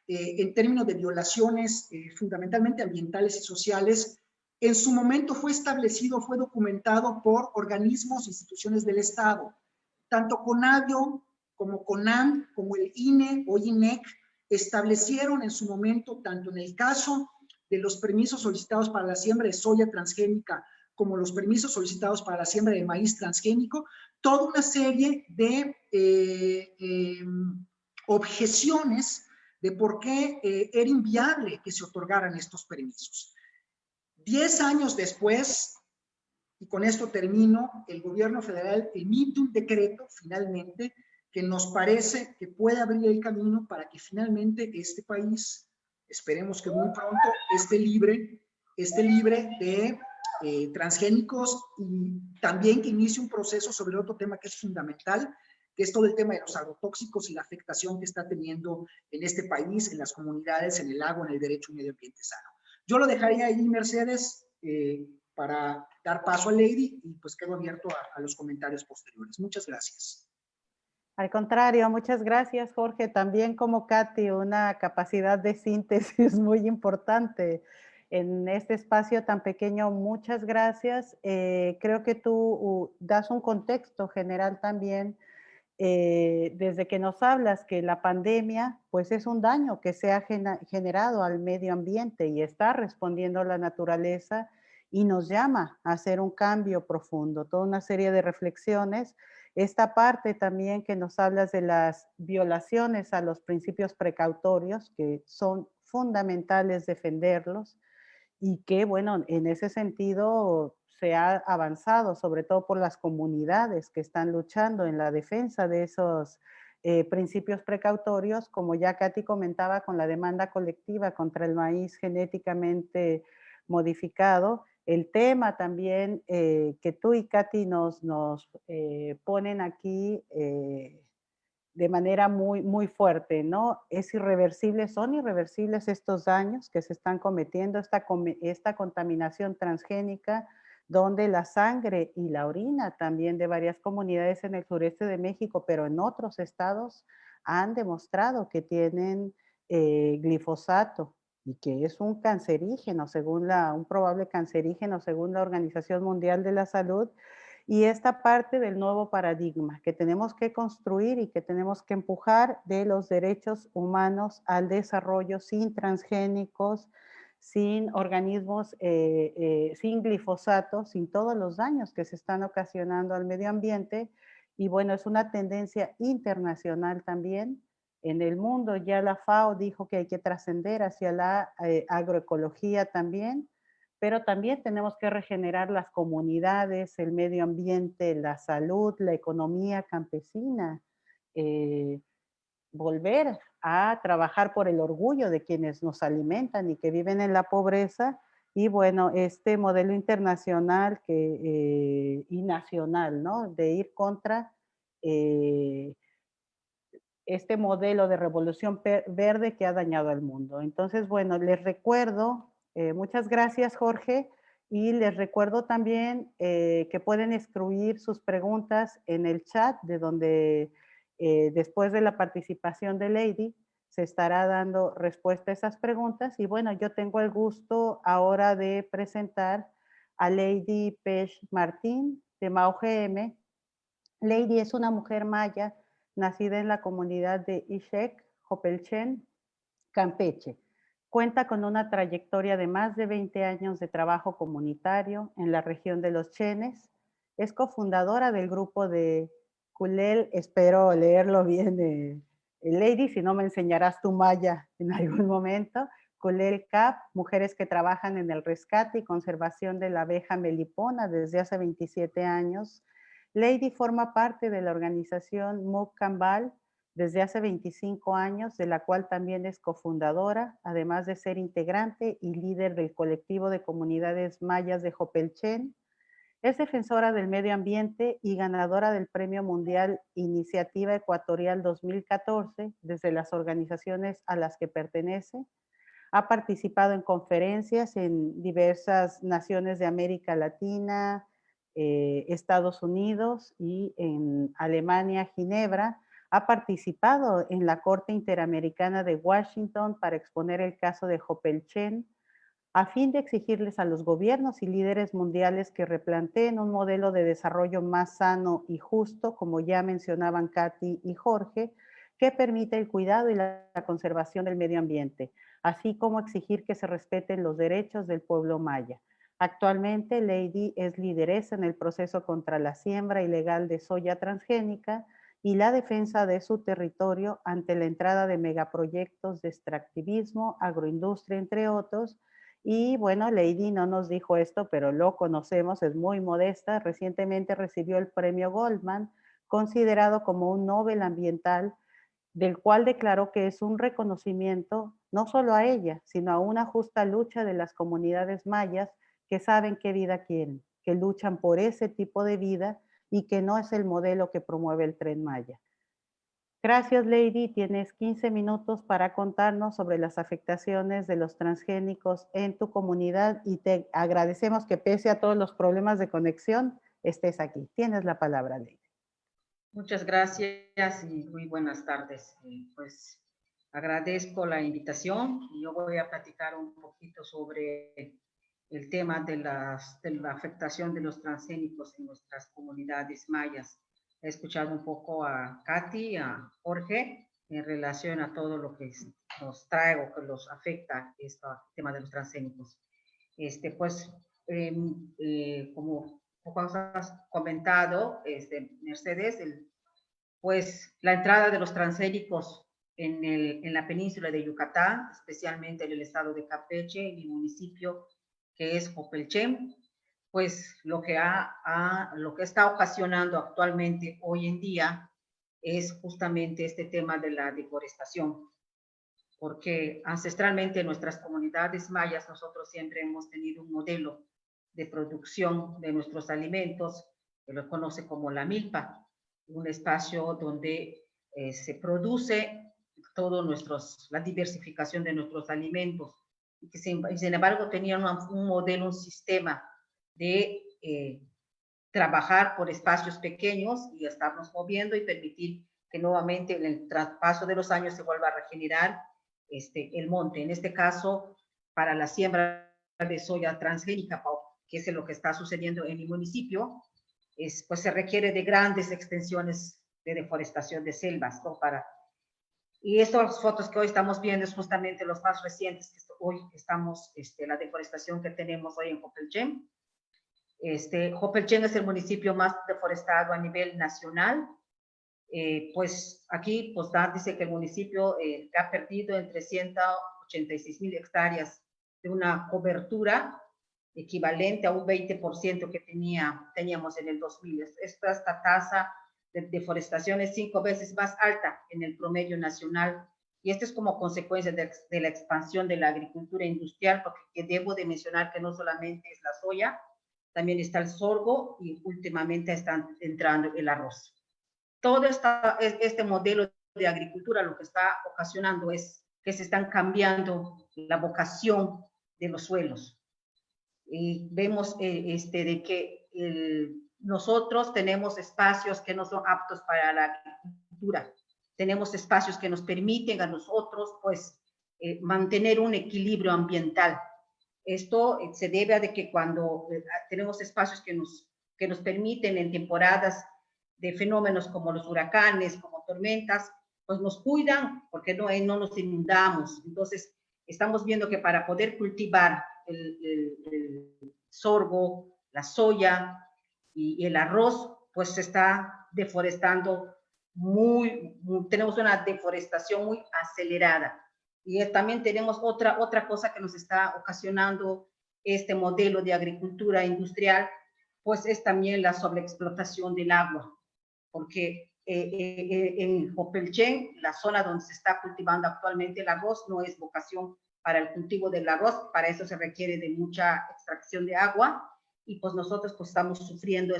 Speaker 4: en términos de violaciones fundamentalmente ambientales y sociales. En su momento fue establecido, fue documentado por organismos e instituciones del Estado. Tanto CONAVIO como CONAM, como el INE o INEC, establecieron en su momento, tanto en el caso de los permisos solicitados para la siembra de soya transgénica, como los permisos solicitados para la siembra de maíz transgénico, toda una serie de objeciones de por qué era inviable que se otorgaran estos permisos. 10 años después, y con esto termino, el gobierno federal emite un decreto, finalmente, que nos parece que puede abrir el camino para que finalmente este país, esperemos que muy pronto, esté libre de transgénicos, y también que inicie un proceso sobre otro tema que es fundamental, que es todo el tema de los agrotóxicos y la afectación que está teniendo en este país, en las comunidades, en el agua, en el derecho a un medio ambiente sano. Yo lo dejaría ahí, Mercedes, para dar paso a Lady, y pues quedo abierto a los comentarios posteriores. Muchas gracias.
Speaker 2: Al contrario, muchas gracias, Jorge. También como Katy, una capacidad de síntesis muy importante en este espacio tan pequeño. Muchas gracias. Creo que tú das un contexto general también desde que nos hablas que la pandemia pues es un daño que se ha generado al medio ambiente y está respondiendo la naturaleza y nos llama a hacer un cambio profundo, toda una serie de reflexiones. Esta parte también que nos hablas de las violaciones a los principios precautorios, que son fundamentales defenderlos, y que, bueno, en ese sentido se ha avanzado, sobre todo por las comunidades que están luchando en la defensa de esos principios precautorios, como ya Katy comentaba con la demanda colectiva contra el maíz genéticamente modificado. El tema también que tú y Katy nos ponen aquí de manera muy fuerte, ¿no? Es irreversible, son irreversibles estos daños que se están cometiendo, esta contaminación transgénica, donde la sangre y la orina también de varias comunidades en el sureste de México, pero en otros estados, han demostrado que tienen glifosato y que es un cancerígeno, un probable cancerígeno según la Organización Mundial de la Salud. Y esta parte del nuevo paradigma que tenemos que construir y que tenemos que empujar de los derechos humanos al desarrollo sin transgénicos, sin organismos, sin glifosato, sin todos los daños que se están ocasionando al medio ambiente. Y bueno, es una tendencia internacional también. En el mundo ya la FAO dijo que hay que trascender hacia la agroecología también, pero también tenemos que regenerar las comunidades, el medio ambiente, la salud, la economía campesina, volver a trabajar por el orgullo de quienes nos alimentan y que viven en la pobreza. Y bueno, este modelo internacional y nacional, ¿no? De ir contra este modelo de revolución verde que ha dañado al mundo. Entonces, bueno, les recuerdo, muchas gracias Jorge, y les recuerdo también que pueden escribir sus preguntas en el chat, de donde después de la participación de Lady se estará dando respuesta a esas preguntas. Y bueno, yo tengo el gusto ahora de presentar a Lady Pech Martín de MAUGM. Lady es una mujer maya nacida en la comunidad de Ixec, Jopelchen, Campeche. Cuenta con una trayectoria de más de 20 años de trabajo comunitario en la región de los Chenes. Es cofundadora del grupo de Culel, espero leerlo bien, Lady, si no me enseñarás tu maya en algún momento. Culel Cap, mujeres que trabajan en el rescate y conservación de la abeja melipona desde hace 27 años. Lady forma parte de la organización Mukambal desde hace 25 años, de la cual también es cofundadora, además de ser integrante y líder del colectivo de comunidades mayas de Jopelchen. Es defensora del medio ambiente y ganadora del Premio Mundial Iniciativa Ecuatorial 2014 desde las organizaciones a las que pertenece. Ha participado en conferencias en diversas naciones de América Latina, Estados Unidos y en Alemania, Ginebra. Ha participado en la Corte Interamericana de Washington para exponer el caso de Jopelchen, a fin de exigirles a los gobiernos y líderes mundiales que replanteen un modelo de desarrollo más sano y justo, como ya mencionaban Katy y Jorge, que permita el cuidado y la conservación del medio ambiente, así como exigir que se respeten los derechos del pueblo maya. Actualmente, Lady es lideresa en el proceso contra la siembra ilegal de soya transgénica y la defensa de su territorio ante la entrada de megaproyectos de extractivismo, agroindustria, entre otros. Y bueno, Lady no nos dijo esto, pero lo conocemos, es muy modesta. Recientemente recibió el premio Goldman, considerado como un Nobel ambiental, del cual declaró que es un reconocimiento no solo a ella, sino a una justa lucha de las comunidades mayas que saben qué vida quieren, que luchan por ese tipo de vida y que no es el modelo que promueve el Tren Maya. Gracias, Lady. Tienes 15 minutos para contarnos sobre las afectaciones de los transgénicos en tu comunidad y te agradecemos que pese a todos los problemas de conexión estés aquí. Tienes la palabra, Lady.
Speaker 5: Muchas gracias y muy buenas tardes. Pues agradezco la invitación y yo voy a platicar un poquito sobre el tema de la afectación de los transgénicos en nuestras comunidades mayas. He escuchado un poco a Katy, a Jorge, en relación a todo lo que nos trae o que los afecta este tema de los transgénicos. Pues, como has comentado, Mercedes, pues la entrada de los transgénicos en la península de Yucatán, especialmente en el estado de Campeche, en mi municipio que es Jopelchen, pues lo que está ocasionando actualmente hoy en día es justamente este tema de la deforestación, porque ancestralmente en nuestras comunidades mayas nosotros siempre hemos tenido un modelo de producción de nuestros alimentos que lo conoce como la milpa, un espacio donde se produce todo la diversificación de nuestros alimentos, y que sin embargo tenían un modelo, un sistema de trabajar por espacios pequeños y estarnos moviendo y permitir que nuevamente en el traspaso de los años se vuelva a regenerar el monte. En este caso, para la siembra de soya transgénica, que es lo que está sucediendo en mi municipio, pues se requiere de grandes extensiones de deforestación de selvas, ¿no? Y estas fotos que hoy estamos viendo es justamente los más recientes que hoy estamos, la deforestación que tenemos hoy en Jopelchen. Jopelchen es el municipio más deforestado a nivel nacional. Pues aquí pues dice que el municipio ha perdido entre 186,000 hectáreas de una cobertura equivalente a un 20% que teníamos en el 2000. Esta tasa de deforestación es 5 veces más alta en el promedio nacional, y esto es como consecuencia de la expansión de la agricultura industrial, porque debo de mencionar que no solamente es la soya, también está el sorgo y últimamente está entrando el arroz. Todo este modelo de agricultura lo que está ocasionando es que se están cambiando la vocación de los suelos. Y vemos de que nosotros tenemos espacios que no son aptos para la agricultura. Tenemos espacios que nos permiten a nosotros, pues, mantener un equilibrio ambiental. Esto se debe a de que cuando tenemos espacios que nos permiten en temporadas de fenómenos como los huracanes, como tormentas, pues nos cuidan porque no nos inundamos. Entonces, estamos viendo que para poder cultivar el sorgo, la soya y el arroz, pues se está deforestando tenemos una deforestación muy acelerada. Y también tenemos otra cosa que nos está ocasionando este modelo de agricultura industrial, pues es también la sobreexplotación del agua, porque en Jopelchen, la zona donde se está cultivando actualmente el arroz, no es vocación para el cultivo del arroz, para eso se requiere de mucha extracción de agua, y pues nosotros pues estamos sufriendo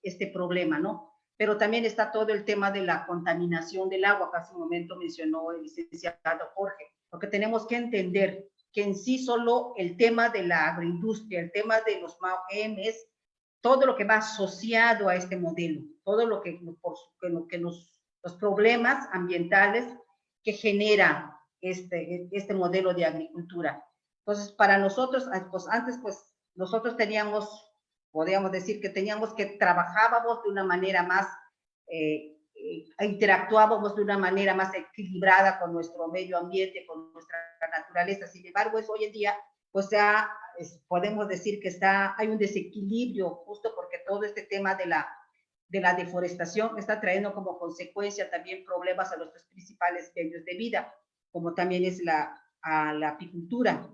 Speaker 5: este problema, ¿no? Pero también está todo el tema de la contaminación del agua, que hace un momento mencionó el licenciado Jorge, porque tenemos que entender que en sí solo el tema de la agroindustria, el tema de los MAOMs, todo lo que va asociado a este modelo, todo lo que los problemas ambientales que genera este modelo de agricultura. Entonces, para nosotros, pues antes, pues nosotros podríamos decir que trabajábamos de una manera más, interactuábamos de una manera más equilibrada con nuestro medio ambiente, con nuestra naturaleza. Sin embargo, hoy en día, pues ya podemos decir que hay un desequilibrio, justo porque todo este tema de la deforestación está trayendo como consecuencia también problemas a nuestros principales medios de vida, como también es la apicultura.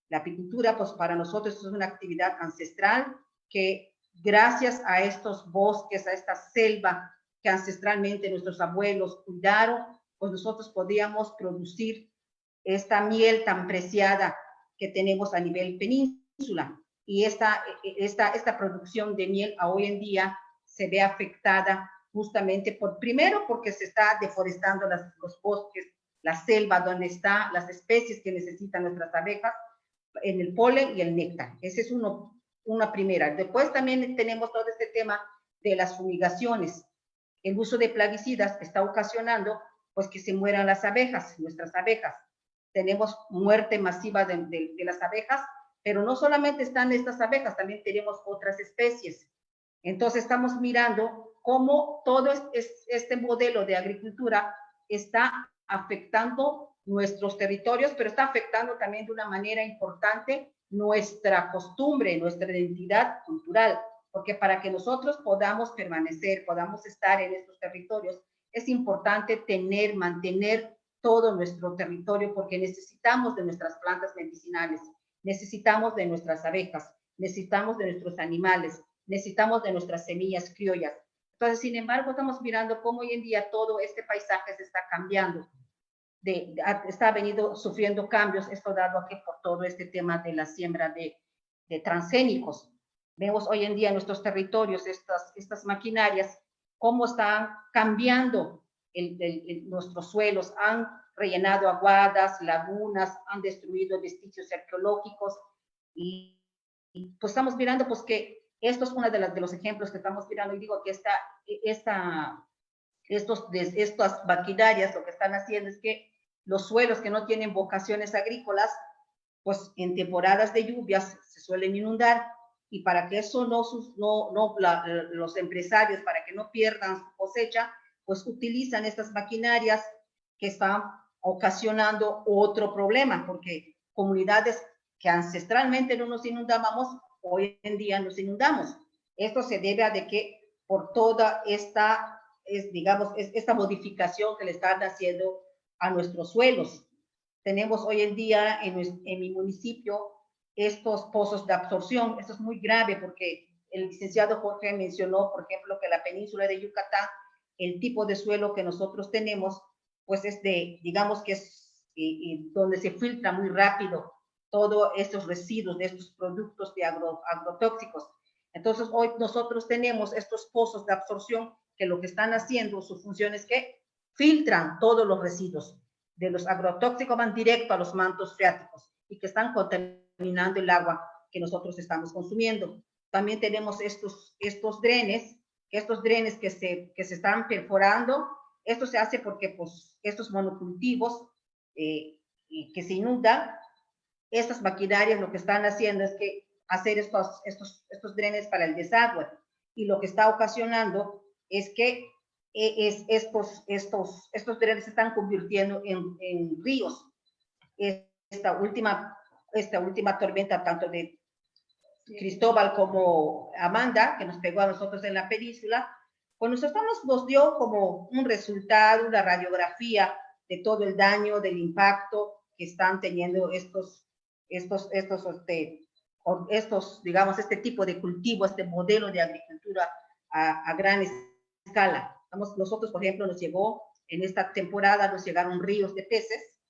Speaker 5: La apicultura, pues para nosotros es una actividad ancestral que gracias a estos bosques, a esta selva que ancestralmente nuestros abuelos cuidaron, pues nosotros podíamos producir esta miel tan preciada que tenemos a nivel península. Y esta producción de miel hoy en día se ve afectada justamente primero porque se está deforestando los bosques, la selva donde están las especies que necesitan nuestras abejas, en el polen y el néctar. Esa es una primera. Después también tenemos todo este tema de las fumigaciones. el uso de plaguicidas está ocasionando pues que se mueran las abejas, nuestras abejas. Tenemos muerte masiva de las abejas, pero no solamente están estas abejas, también tenemos otras especies. Entonces estamos mirando cómo todo este modelo de agricultura está afectando nuestros territorios, pero está afectando también de una manera importante nuestra costumbre, nuestra identidad cultural, porque para que nosotros podamos permanecer, podamos estar en estos territorios, es importante mantener todo nuestro territorio, porque necesitamos de nuestras plantas medicinales, necesitamos de nuestras abejas, necesitamos de nuestros animales, necesitamos de nuestras semillas criollas. Entonces, sin embargo, estamos mirando cómo hoy en día todo este paisaje se está cambiando, está venido sufriendo cambios, esto dado aquí por todo este tema de la siembra de transgénicos. Vemos hoy en día en nuestros territorios estas maquinarias, cómo están cambiando nuestros suelos, han rellenado aguadas, lagunas, han destruido vestigios arqueológicos y pues estamos mirando pues que esto es uno de los ejemplos que estamos mirando y digo que estas maquinarias lo que están haciendo es que los suelos que no tienen vocaciones agrícolas, pues en temporadas de lluvias se suelen inundar y para que eso los empresarios, para que no pierdan su cosecha, pues utilizan estas maquinarias que están ocasionando otro problema, porque comunidades que ancestralmente no nos inundábamos, hoy en día nos inundamos. Esto se debe a de que por toda esta modificación que le están haciendo a nuestros suelos. Tenemos hoy en día en mi municipio estos pozos de absorción. Esto es muy grave porque el licenciado Jorge mencionó, por ejemplo, que la península de Yucatán, el tipo de suelo que nosotros tenemos, pues es digamos que es donde se filtra muy rápido todos estos residuos de estos productos de agrotóxicos. Entonces, hoy nosotros tenemos estos pozos de absorción que lo que están haciendo, su función es que filtran todos los residuos de los agrotóxicos, van directo a los mantos freáticos y que están contaminando el agua que nosotros estamos consumiendo. También tenemos estos drenes que se están perforando. Esto se hace porque pues, estos monocultivos que se inundan, estas maquinarias lo que están haciendo es que hacer estos drenes para el desagüe y lo que está ocasionando es que estos drenes se están convirtiendo en ríos. Esta última tormenta, tanto de Cristóbal como Amanda, que nos pegó a nosotros en la península, pues nosotros nos dio como un resultado, una radiografía de todo el daño, del impacto que están teniendo digamos, este tipo de cultivo, este modelo de agricultura a gran escala. Nosotros, por ejemplo, en esta temporada nos llegaron ríos de peces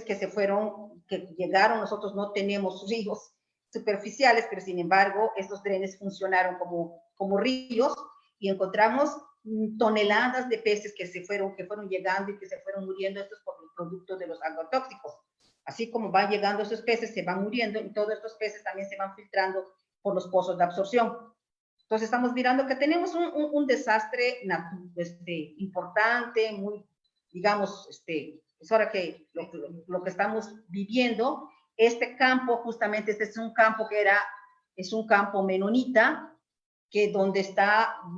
Speaker 5: que llegaron, nosotros no tenemos ríos superficiales, pero sin embargo, estos drenes funcionaron como ríos y encontramos toneladas de peces que fueron llegando y que se fueron muriendo, estos por los productos de los agrotóxicos. Así como van llegando esos peces, se van muriendo y todos estos peces también se van filtrando por los pozos de absorción. Entonces estamos mirando que tenemos un desastre importante, muy, digamos, es hora que lo que estamos viviendo, este campo, justamente este es un campo es un campo menonita, que donde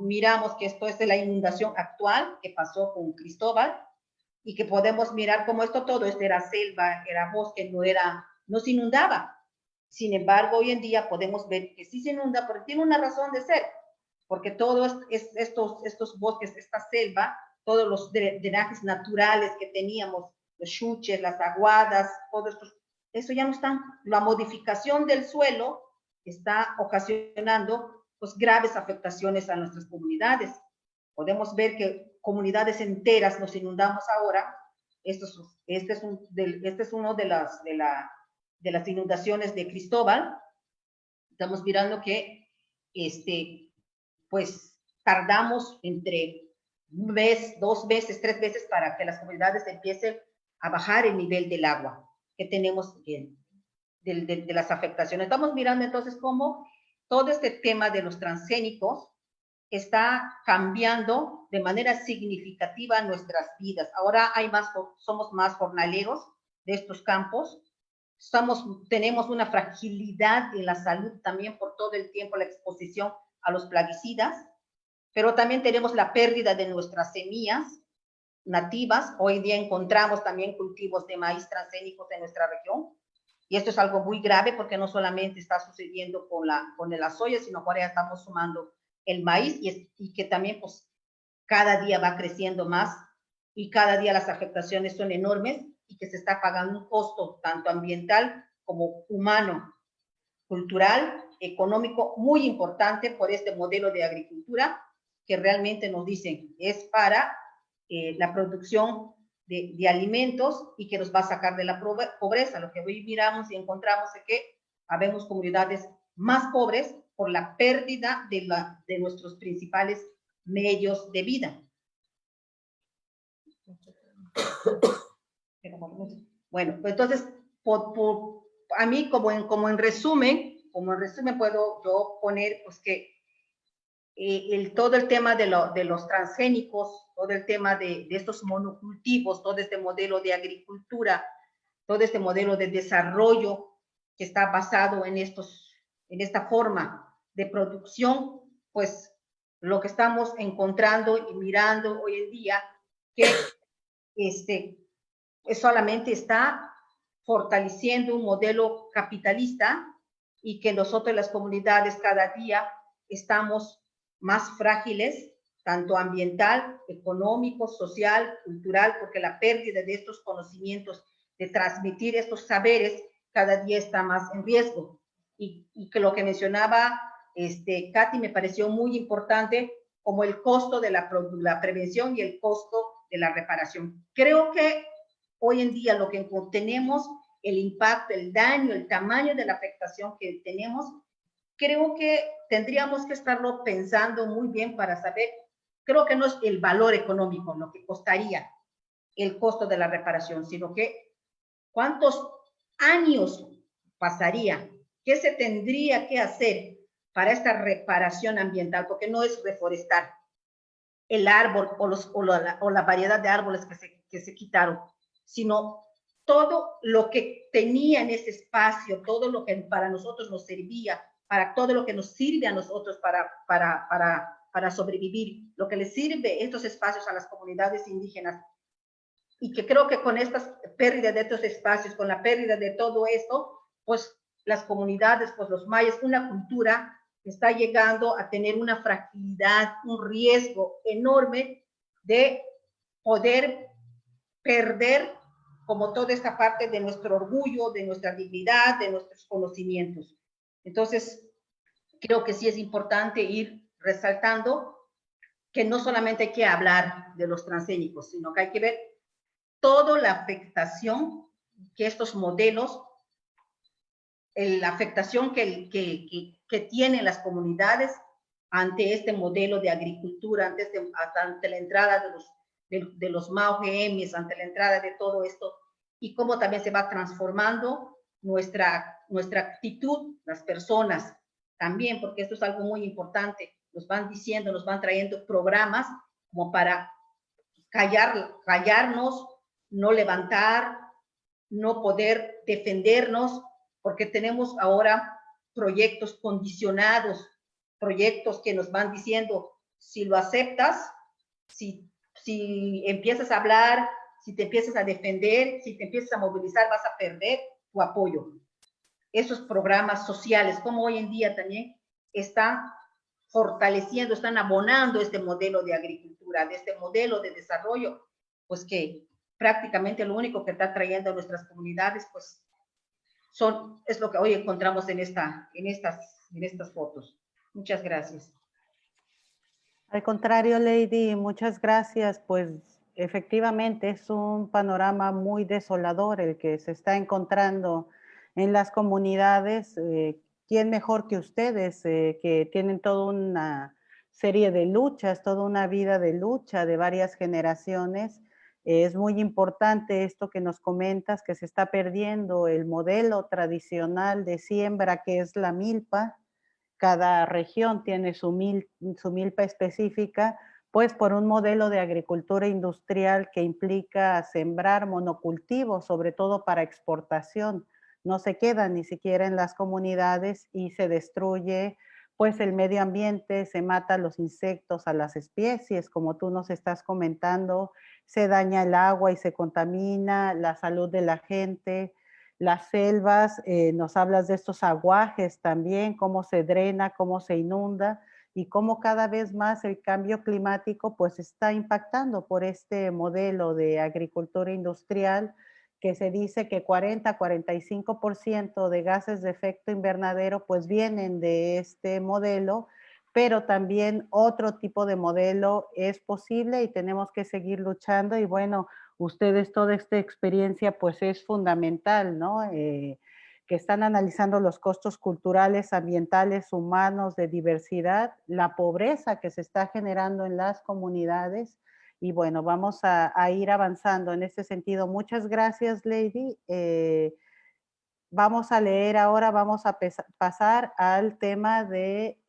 Speaker 5: miramos que esto es de la inundación actual que pasó con Cristóbal, y que podemos mirar cómo todo esto era selva, era bosque, no se inundaba. Sin embargo, hoy en día podemos ver que sí se inunda, pero tiene una razón de ser, porque todos estos bosques, esta selva, todos los drenajes naturales que teníamos, los chuches, las aguadas, eso ya no están. La modificación del suelo está ocasionando pues graves afectaciones a nuestras comunidades. Podemos ver que comunidades enteras nos inundamos ahora. Este es uno de las inundaciones de Cristóbal. Estamos mirando que pues tardamos entre un mes, 2 meses, 3 meses para que las comunidades empiecen a bajar el nivel del agua que tenemos de las afectaciones. Estamos mirando entonces cómo todo este tema de los transgénicos está cambiando de manera significativa nuestras vidas. Ahora somos más jornaleros de estos campos. Tenemos una fragilidad en la salud también por todo el tiempo la exposición a los plaguicidas, pero también tenemos la pérdida de nuestras semillas nativas. Hoy día encontramos también cultivos de maíz transgénicos en nuestra región, y esto es algo muy grave porque no solamente está sucediendo con la soya, sino que ahora ya estamos sumando el maíz, y que también pues cada día va creciendo más y cada día las afectaciones son enormes, y que se está pagando un costo tanto ambiental como humano, cultural, económico, muy importante por este modelo de agricultura que realmente nos dicen es para la producción de alimentos y que nos va a sacar de la pobreza. Lo que hoy miramos y encontramos es que habemos comunidades más pobres por la pérdida de nuestros principales medios de vida. Bueno, pues entonces, a mí como en resumen puedo yo poner pues que todo el tema de los transgénicos, todo el tema de estos monocultivos, todo este modelo de agricultura, todo este modelo de desarrollo que está basado en esta forma de producción, pues lo que estamos encontrando y mirando hoy en día, que solamente está fortaleciendo un modelo capitalista, y que nosotros las comunidades cada día estamos más frágiles, tanto ambiental, económico, social, cultural, porque la pérdida de estos conocimientos, de transmitir estos saberes, cada día está más en riesgo. Y que lo que mencionaba Katy me pareció muy importante, como el costo de la prevención y el costo de la reparación. Creo que hoy en día lo que tenemos, el impacto, el daño, el tamaño de la afectación que tenemos, creo que tendríamos que estarlo pensando muy bien para saber. Creo que no es el valor económico lo que costaría el costo de la reparación, sino que cuántos años pasaría, qué se tendría que hacer para esta reparación ambiental, porque no es reforestar el árbol o la variedad de árboles que se quitaron, sino todo lo que tenía en ese espacio, todo lo que para nosotros nos servía, para todo lo que nos sirve a nosotros para sobrevivir, lo que les sirve estos espacios a las comunidades indígenas. Y que creo que con estas pérdidas de estos espacios, con la pérdida de todo esto, pues las comunidades, pues los mayas, una cultura está llegando a tener una fragilidad, un riesgo enorme de poder perder como toda esta parte de nuestro orgullo, de nuestra dignidad, de nuestros conocimientos. Entonces, creo que sí es importante ir resaltando que no solamente hay que hablar de los transgénicos, sino que hay que ver toda la afectación que estos modelos, la afectación que tienen las comunidades ante este modelo de agricultura, ante la entrada de los MAO-GMs, ante la entrada de todo esto, y cómo también se va transformando nuestra actitud, las personas también, porque esto es algo muy importante. Nos van diciendo, nos van trayendo programas como para callarnos, no levantar, no poder defendernos, porque tenemos ahora proyectos condicionados, proyectos que nos van diciendo, si lo aceptas, si empiezas a hablar, si te empiezas a defender, si te empiezas a movilizar, vas a perder tu apoyo. Esos programas sociales, como hoy en día también están fortaleciendo, están abonando este modelo de agricultura, de este modelo de desarrollo, pues que prácticamente lo único que está trayendo a nuestras comunidades, pues es lo que hoy encontramos en estas fotos. Muchas gracias.
Speaker 2: Al contrario, Lady, muchas gracias. Pues efectivamente es un panorama muy desolador el que se está encontrando en las comunidades. ¿Quién mejor que ustedes, que tienen toda una serie de luchas, toda una vida de lucha de varias generaciones? Es muy importante esto que nos comentas, que se está perdiendo el modelo tradicional de siembra que es la milpa. Cada región tiene su milpa específica, pues por un modelo de agricultura industrial que implica sembrar monocultivos, sobre todo para exportación. No se quedan ni siquiera en las comunidades y se destruye pues el medio ambiente, se mata a los insectos, a las especies, como tú nos estás comentando, se daña el agua y se contamina la salud de la gente, las selvas, nos hablas de estos aguajes también, cómo se drena, cómo se inunda y cómo cada vez más el cambio climático pues está impactando por este modelo de agricultura industrial que se dice que 40-45% de gases de efecto invernadero pues vienen de este modelo, pero también otro tipo de modelo es posible y tenemos que seguir luchando y bueno, ustedes toda esta experiencia pues es fundamental, ¿no? Que están analizando los costos culturales, ambientales, humanos, de diversidad, la pobreza que se está generando en las comunidades y bueno, vamos a ir avanzando en ese sentido. Muchas gracias, Lady. Vamos a leer ahora, vamos a pasar al tema de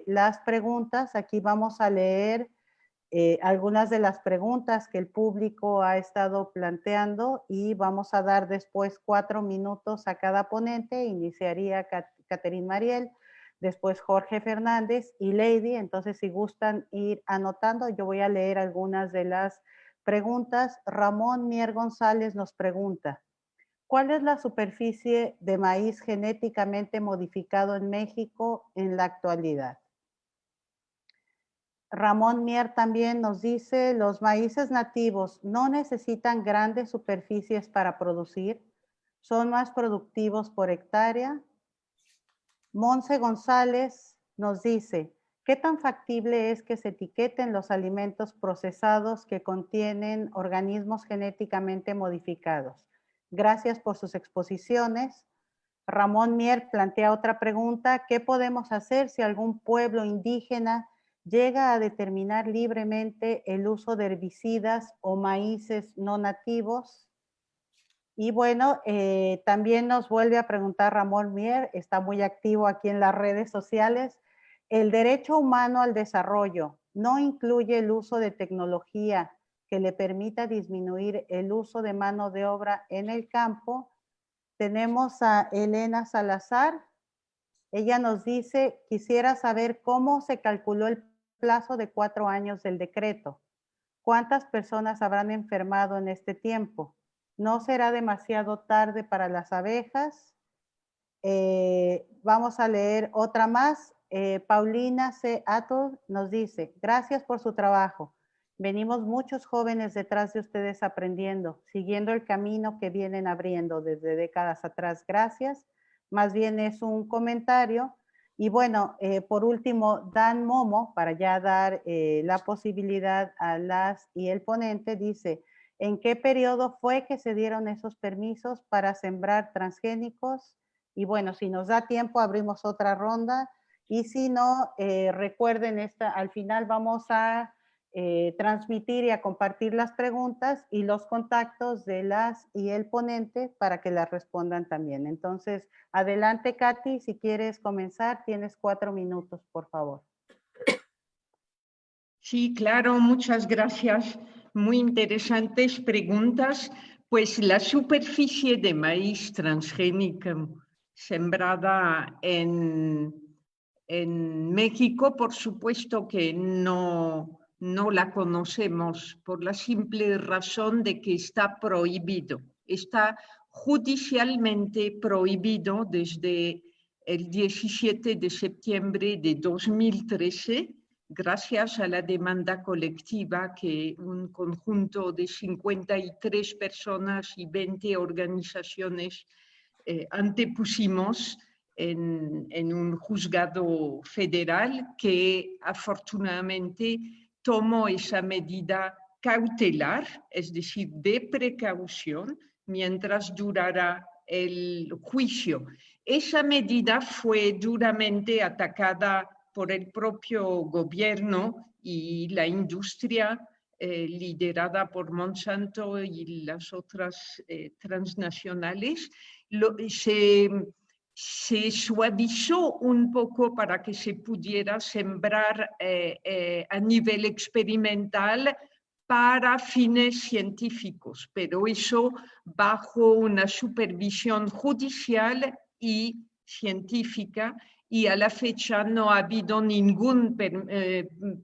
Speaker 2: las preguntas. Aquí vamos a leer algunas de las preguntas que el público ha estado planteando y vamos a dar después 4 minutos a cada ponente. Iniciaría Catherine Mariel, después Jorge Fernández y Lady. Entonces, si gustan ir anotando, yo voy a leer algunas de las preguntas. Ramón Mier González nos pregunta, ¿cuál es la superficie de maíz genéticamente modificado en México en la actualidad? Ramón Mier también nos dice, los maíces nativos no necesitan grandes superficies para producir, son más productivos por hectárea. Monse González nos dice, ¿qué tan factible es que se etiqueten los alimentos procesados que contienen organismos genéticamente modificados? Gracias por sus exposiciones. Ramón Mier plantea otra pregunta, ¿qué podemos hacer si algún pueblo indígena llega a determinar libremente el uso de herbicidas o maíces no nativos? Y bueno, también nos vuelve a preguntar Ramón Mier, está muy activo aquí en las redes sociales, ¿el derecho humano al desarrollo no incluye el uso de tecnología que le permita disminuir el uso de mano de obra en el campo? Tenemos a Elena Salazar. Ella nos dice, quisiera saber cómo se calculó el plazo de 4 años del decreto. ¿Cuántas personas habrán enfermado en este tiempo? ¿No será demasiado tarde para las abejas? Vamos a leer otra más. Paulina C. Atol nos dice, gracias por su trabajo. Venimos muchos jóvenes detrás de ustedes aprendiendo, siguiendo el camino que vienen abriendo desde décadas atrás. Gracias. Más bien es un comentario. Y bueno, por último, Dan Momo, para ya dar la posibilidad a las y el ponente, dice, ¿en qué periodo fue que se dieron esos permisos para sembrar transgénicos? Y bueno, si nos da tiempo, abrimos otra ronda. Y si no, recuerden, al final vamos a transmitir y a compartir las preguntas y los contactos de las y el ponente para que las respondan también. Entonces, adelante, Katy, si quieres comenzar, tienes 4 minutos, por favor.
Speaker 3: Sí, claro, muchas gracias. Muy interesantes preguntas. Pues la superficie de maíz transgénico sembrada en México, por supuesto que no la conocemos por la simple razón de que está prohibido. Está judicialmente prohibido desde el 17 de septiembre de 2013, gracias a la demanda colectiva que un conjunto de 53 personas y 20 organizaciones antepusimos en un juzgado federal que afortunadamente tomó esa medida cautelar, es decir, de precaución, mientras durara el juicio. Esa medida fue duramente atacada por el propio gobierno y la industria liderada por Monsanto y las otras transnacionales. se suavizó un poco para que se pudiera sembrar a nivel experimental para fines científicos, pero eso bajo una supervisión judicial y científica, y a la fecha no ha habido ninguna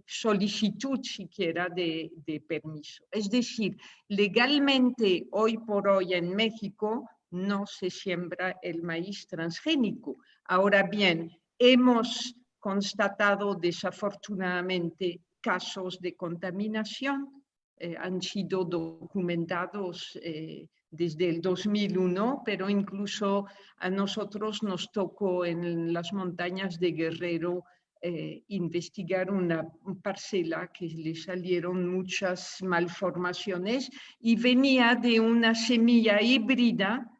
Speaker 3: solicitud siquiera de permiso. Es decir, legalmente hoy por hoy en México no se siembra el maíz transgénico. Ahora bien, hemos constatado desafortunadamente casos de contaminación, han sido documentados desde el 2001, pero incluso a nosotros nos tocó en las montañas de Guerrero investigar una parcela que le salieron muchas malformaciones y venía de una semilla híbrida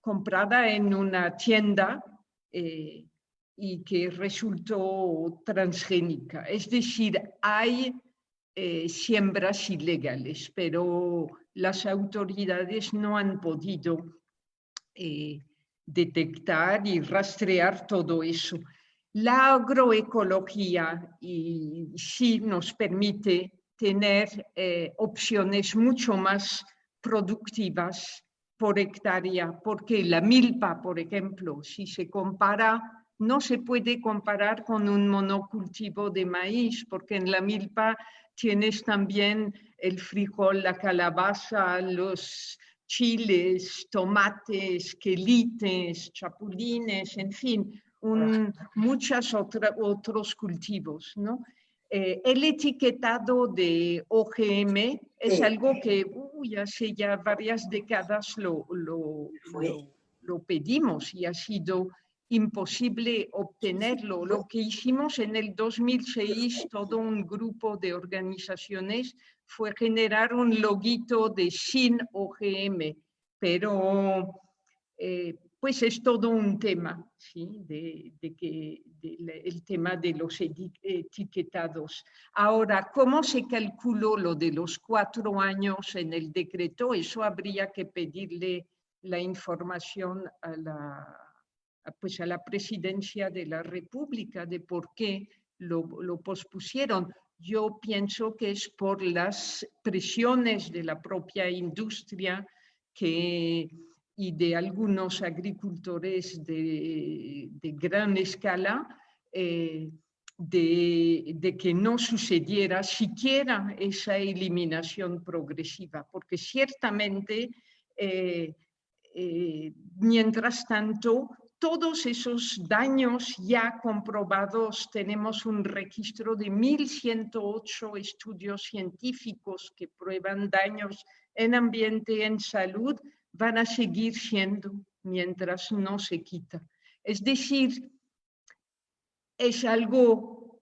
Speaker 3: comprada en una tienda y que resultó transgénica. Es decir, hay siembras ilegales, pero las autoridades no han podido detectar y rastrear todo eso. La agroecología sí nos permite tener opciones mucho más productivas por hectárea, porque la milpa, por ejemplo, si se compara, no se puede comparar con un monocultivo de maíz, porque en la milpa tienes también el frijol, la calabaza, los chiles, tomates, quelites, chapulines, en fin, muchos otros cultivos, ¿no? El etiquetado de OGM es algo que hace ya varias décadas lo pedimos y ha sido imposible obtenerlo. Lo que hicimos en el 2006, todo un grupo de organizaciones, fue generar un loguito de sin OGM, pero pues es todo un tema, ¿sí? El tema de los etiquetados. Ahora, ¿cómo se calculó lo de los 4 años en el decreto? Eso habría que pedirle la información a la Presidencia de la República de por qué lo pospusieron. Yo pienso que es por las presiones de la propia industria y de algunos agricultores de gran escala, de que no sucediera siquiera esa eliminación progresiva, porque ciertamente, mientras tanto, todos esos daños ya comprobados, tenemos un registro de 1.108 estudios científicos que prueban daños en ambiente, en salud, van a seguir siendo mientras no se quita. Es decir, es algo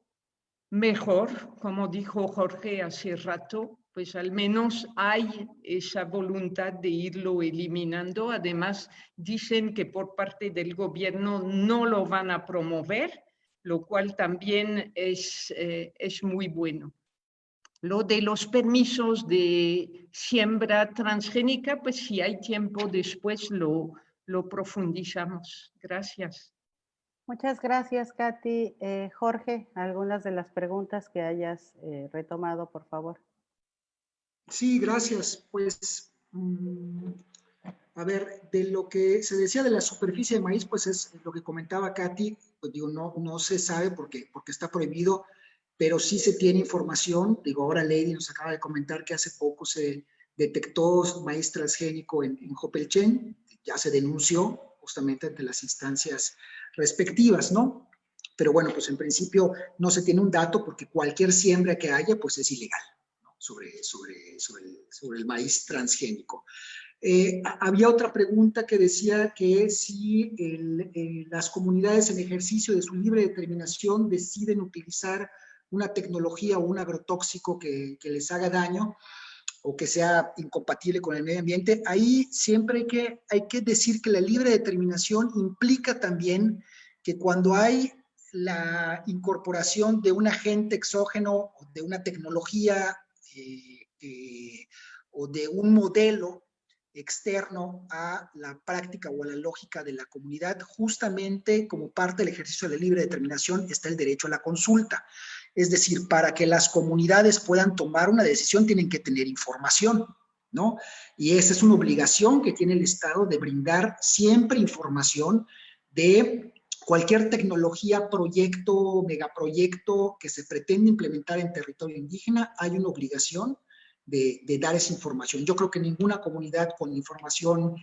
Speaker 3: mejor, como dijo Jorge hace rato, pues al menos hay esa voluntad de irlo eliminando. Además, dicen que por parte del gobierno no lo van a promover, lo cual también es muy bueno. Lo de los permisos de siembra transgénica, pues si hay tiempo después lo profundizamos. Gracias.
Speaker 2: Muchas gracias, Katy. Jorge, algunas de las preguntas que hayas retomado, por favor.
Speaker 4: Sí, gracias. Pues, a ver, de lo que se decía de la superficie de maíz, pues es lo que comentaba Katy, pues digo, no se sabe porque está prohibido, pero sí se tiene información. Digo, ahora Lady nos acaba de comentar que hace poco se detectó maíz transgénico en Jopelchen, ya se denunció justamente ante las instancias respectivas, ¿no? Pero bueno, pues en principio no se tiene un dato porque cualquier siembra que haya, pues es ilegal, ¿no? sobre el maíz transgénico. Había otra pregunta que decía que si las comunidades en ejercicio de su libre determinación deciden utilizar una tecnología o un agrotóxico que les haga daño o que sea incompatible con el medio ambiente, ahí siempre hay que decir que la libre determinación implica también que cuando hay la incorporación de un agente exógeno, de una tecnología o de un modelo externo a la práctica o a la lógica de la comunidad. Justamente como parte del ejercicio de la libre determinación está el derecho a la consulta. Es decir, para que las comunidades puedan tomar una decisión tienen que tener información, ¿no? Y esa es una obligación que tiene el Estado de brindar siempre información de cualquier tecnología, proyecto, megaproyecto que se pretende implementar en territorio indígena. Hay una obligación de dar esa información. Yo creo que ninguna comunidad con información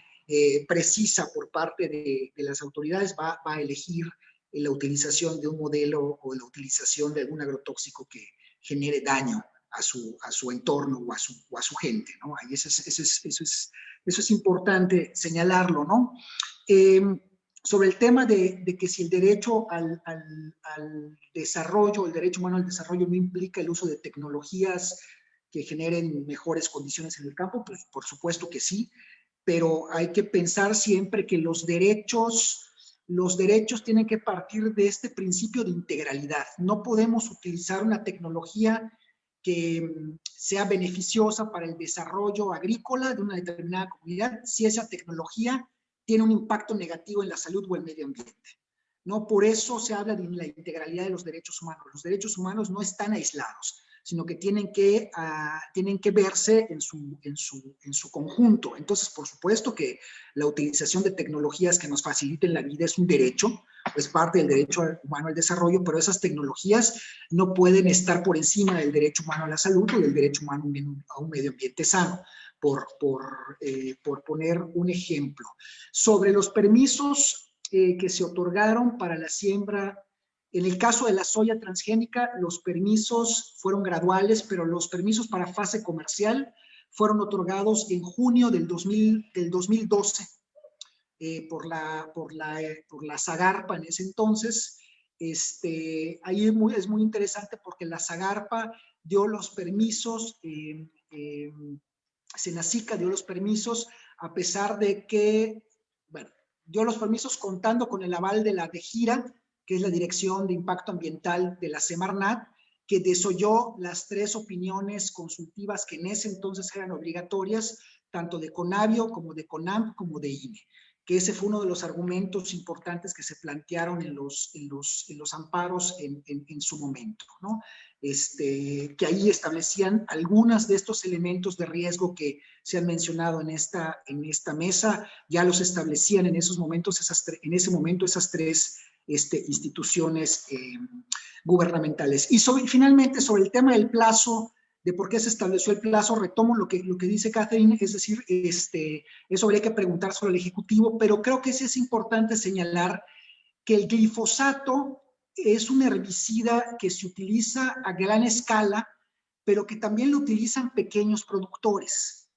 Speaker 4: precisa por parte de las autoridades va a elegir la utilización de un modelo o la utilización de algún agrotóxico que genere daño a su entorno o a su gente, ¿no? Ahí eso es importante señalarlo, ¿no? Sobre el tema de que si el derecho al desarrollo, el derecho humano al desarrollo no implica el uso de tecnologías que generen mejores condiciones en el campo, pues por supuesto que sí, pero hay que pensar siempre que los derechos tienen que partir de este principio de integralidad. No podemos utilizar una tecnología que sea beneficiosa para el desarrollo agrícola de una determinada comunidad si esa tecnología tiene un impacto negativo en la salud o el medio ambiente. ¿No? Por eso se habla de la integralidad de los derechos humanos. Los derechos humanos no están aislados, sino que tienen que verse en su conjunto. Entonces, por supuesto que la utilización de tecnologías que nos faciliten la vida es un derecho, es parte del derecho humano al desarrollo, pero esas tecnologías no pueden estar por encima del derecho humano a la salud o del derecho humano a un medio ambiente sano, por poner un ejemplo. Sobre los permisos que se otorgaron para la siembra. En el caso de la soya transgénica, los permisos fueron graduales, pero los permisos para fase comercial fueron otorgados en junio del 2012 por la Zagarpa en ese entonces. Ahí es muy interesante porque la Zagarpa dio los permisos, Senacica dio los permisos a pesar de que, bueno, dio los permisos contando con el aval de la DEGIRA, que es la Dirección de Impacto Ambiental de la Semarnat, que desoyó las 3 opiniones consultivas que en ese entonces eran obligatorias, tanto de CONABIO como de CONAMP como de INE, que ese fue uno de los argumentos importantes que se plantearon en los amparos en su momento, ¿no? Que ahí establecían algunos de estos elementos de riesgo que se han mencionado en esta mesa, ya los establecían en esos momentos, en ese momento esas 3 instituciones gubernamentales. Y finalmente, sobre el tema del plazo, de por qué se estableció el plazo, retomo lo que dice Catherine, es decir, eso habría que preguntar sobre el Ejecutivo, pero creo que sí es importante señalar que el glifosato es un herbicida que se utiliza a gran escala, pero que también lo utilizan pequeños productores.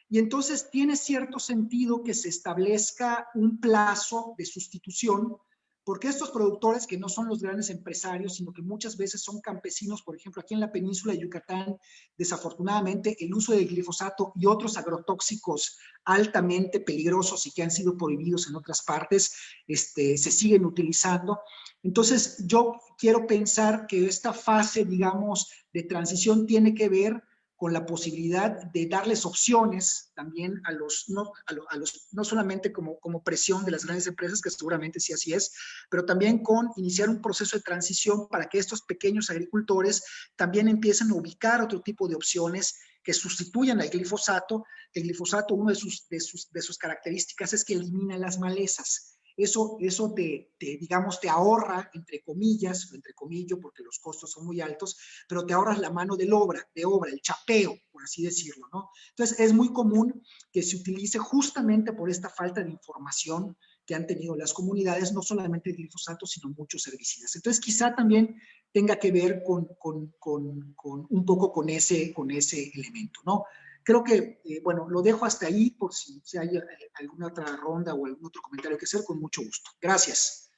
Speaker 4: Y entonces tiene cierto sentido que se establezca un plazo de sustitución, porque estos productores que no son los grandes empresarios, sino que muchas veces son campesinos, por ejemplo, aquí en la península de Yucatán, desafortunadamente, el uso del glifosato y otros agrotóxicos altamente peligrosos y que han sido prohibidos en otras partes, se siguen utilizando. Entonces, yo quiero pensar que esta fase, digamos, de transición tiene que ver con la posibilidad de darles opciones también no solamente como presión de las grandes empresas, que seguramente sí así es, pero también con iniciar un proceso de transición para que estos pequeños agricultores también empiecen a ubicar otro tipo de opciones que sustituyan al glifosato. El glifosato, una de sus características es que elimina las malezas. Eso digamos, te ahorra, entre comillas, entre comillas, porque los costos son muy altos, pero te ahorras la mano de obra, el chapeo, por así decirlo, ¿no? Entonces, es muy común que se utilice justamente por esta falta de información que han tenido las comunidades, no solamente el glifosato, sino muchos herbicidas. Entonces, quizá también tenga que ver un poco con ese elemento, ¿no? Creo que, bueno, lo dejo hasta ahí por si hay alguna otra ronda o algún otro comentario que hacer, con mucho gusto. Gracias.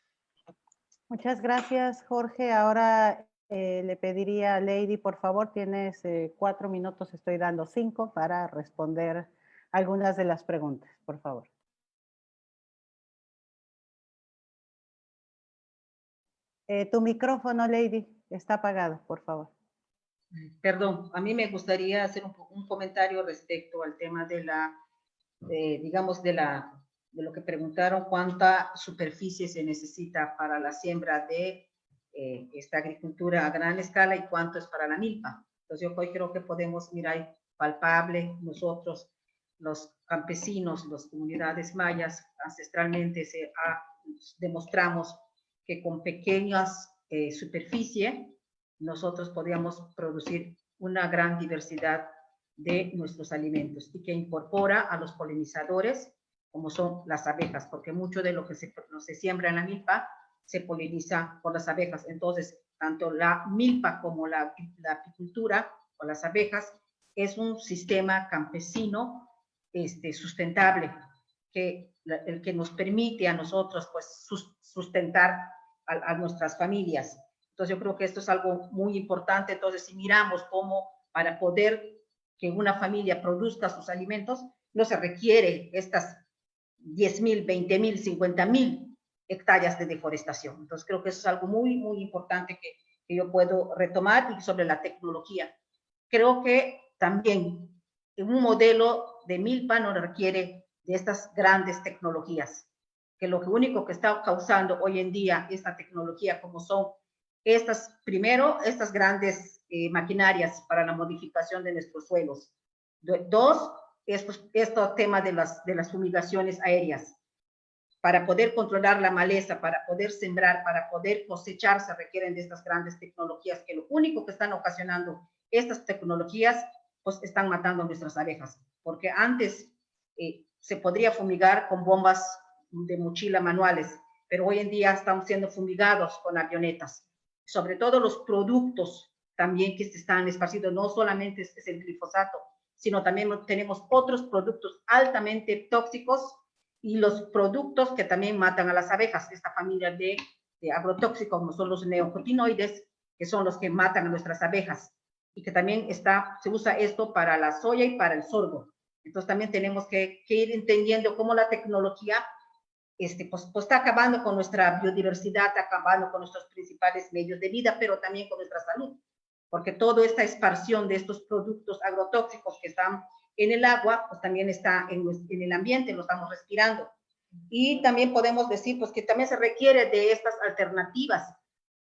Speaker 2: Muchas gracias, Jorge. Ahora le pediría a Lady, por favor, tienes 4 minutos, estoy dando 5 para responder algunas de las preguntas, por favor. Tu micrófono, Lady, está apagado, por favor.
Speaker 5: Perdón, a mí me gustaría hacer un comentario respecto al tema de la digamos, de lo que preguntaron, cuánta superficie se necesita para la siembra de esta agricultura a gran escala y cuánto es para la milpa. Entonces yo hoy creo que podemos mirar palpable nosotros, los campesinos, las comunidades mayas, ancestralmente demostramos que con pequeñas superficie nosotros podíamos producir una gran diversidad de nuestros alimentos y que incorpora a los polinizadores como son las abejas, porque mucho de lo que se siembra en la milpa se poliniza por las abejas. Entonces, tanto la milpa como la apicultura o las abejas es un sistema campesino sustentable, el que nos permite a nosotros pues, sustentar a nuestras familias. Entonces, yo creo que esto es algo muy importante. Entonces, si miramos cómo para poder que una familia produzca sus alimentos, no se requiere estas 10.000, 20.000, 50.000 hectáreas de deforestación. Entonces, creo que eso es algo muy, muy importante que yo puedo retomar. Y sobre la tecnología, creo que también un modelo de milpa no requiere de estas grandes tecnologías, que lo único que está causando hoy en día esta tecnología, como son estas grandes maquinarias para la modificación de nuestros suelos. Dos, este tema de las fumigaciones aéreas. Para poder controlar la maleza, para poder sembrar, para poder cosechar, se requieren de estas grandes tecnologías, que lo único que están ocasionando estas tecnologías, pues están matando a nuestras abejas. Porque antes se podría fumigar con bombas de mochila manuales, pero hoy en día estamos siendo fumigados con avionetas. Sobre todo los productos también que se están esparcidos, no solamente es el glifosato, sino también tenemos otros productos altamente tóxicos y los productos que también matan a las abejas, esta familia de agrotóxicos como son los neonicotinoides, que son los que matan a nuestras abejas, y que también se usa esto para la soya y para el sorgo. Entonces también tenemos que ir entendiendo cómo la tecnología pues está acabando con nuestra biodiversidad, está acabando con nuestros principales medios de vida, pero también con nuestra salud, porque toda esta expansión de estos productos agrotóxicos que están en el agua, pues también está en el ambiente, lo estamos respirando. Y también podemos decir pues que también se requiere de estas alternativas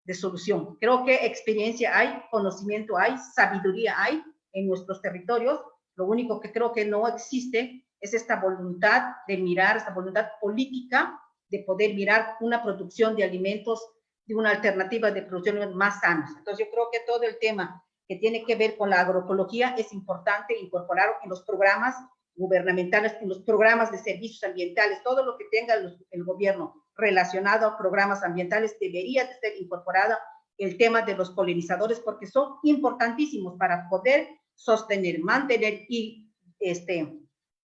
Speaker 5: de solución. Creo que experiencia hay, conocimiento hay, sabiduría hay en nuestros territorios. Lo único que creo que no existe es esta voluntad de mirar, esta voluntad política de poder mirar una producción de alimentos, de una alternativa de producción más sanos. Entonces yo creo que todo el tema que tiene que ver con la agroecología es importante incorporar en los programas gubernamentales, en los programas de servicios ambientales, todo lo que tenga el gobierno relacionado a programas ambientales debería de ser incorporado el tema de los polinizadores, porque son importantísimos para poder sostener, mantener y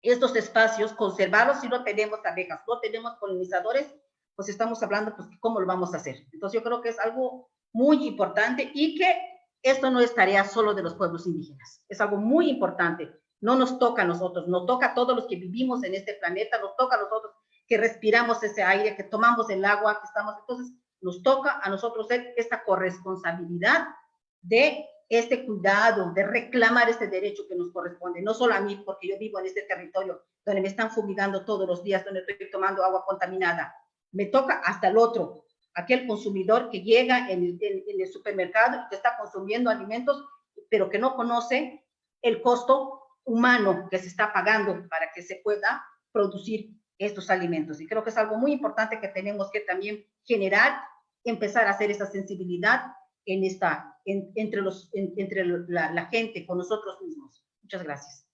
Speaker 5: estos espacios, conservarlos. Si no tenemos abejas, no tenemos polinizadores, pues estamos hablando, pues, ¿cómo lo vamos a hacer? Entonces yo creo que es algo muy importante y que esto no es tarea solo de los pueblos indígenas, es algo muy importante. No nos toca a nosotros, nos toca a todos los que vivimos en este planeta, nos toca a nosotros que respiramos ese aire, que tomamos el agua, que estamos, entonces nos toca a nosotros esta corresponsabilidad de este cuidado, de reclamar este derecho que nos corresponde, no solo a mí, porque yo vivo en este territorio donde me están fumigando todos los días, donde estoy tomando agua contaminada, me toca hasta el otro, aquel consumidor que llega en el supermercado y que está consumiendo alimentos, pero que no conoce el costo humano que se está pagando para que se pueda producir estos alimentos. Y creo que es algo muy importante que tenemos que también generar, empezar a hacer esa sensibilidad entre la gente, con nosotros mismos. Muchas gracias.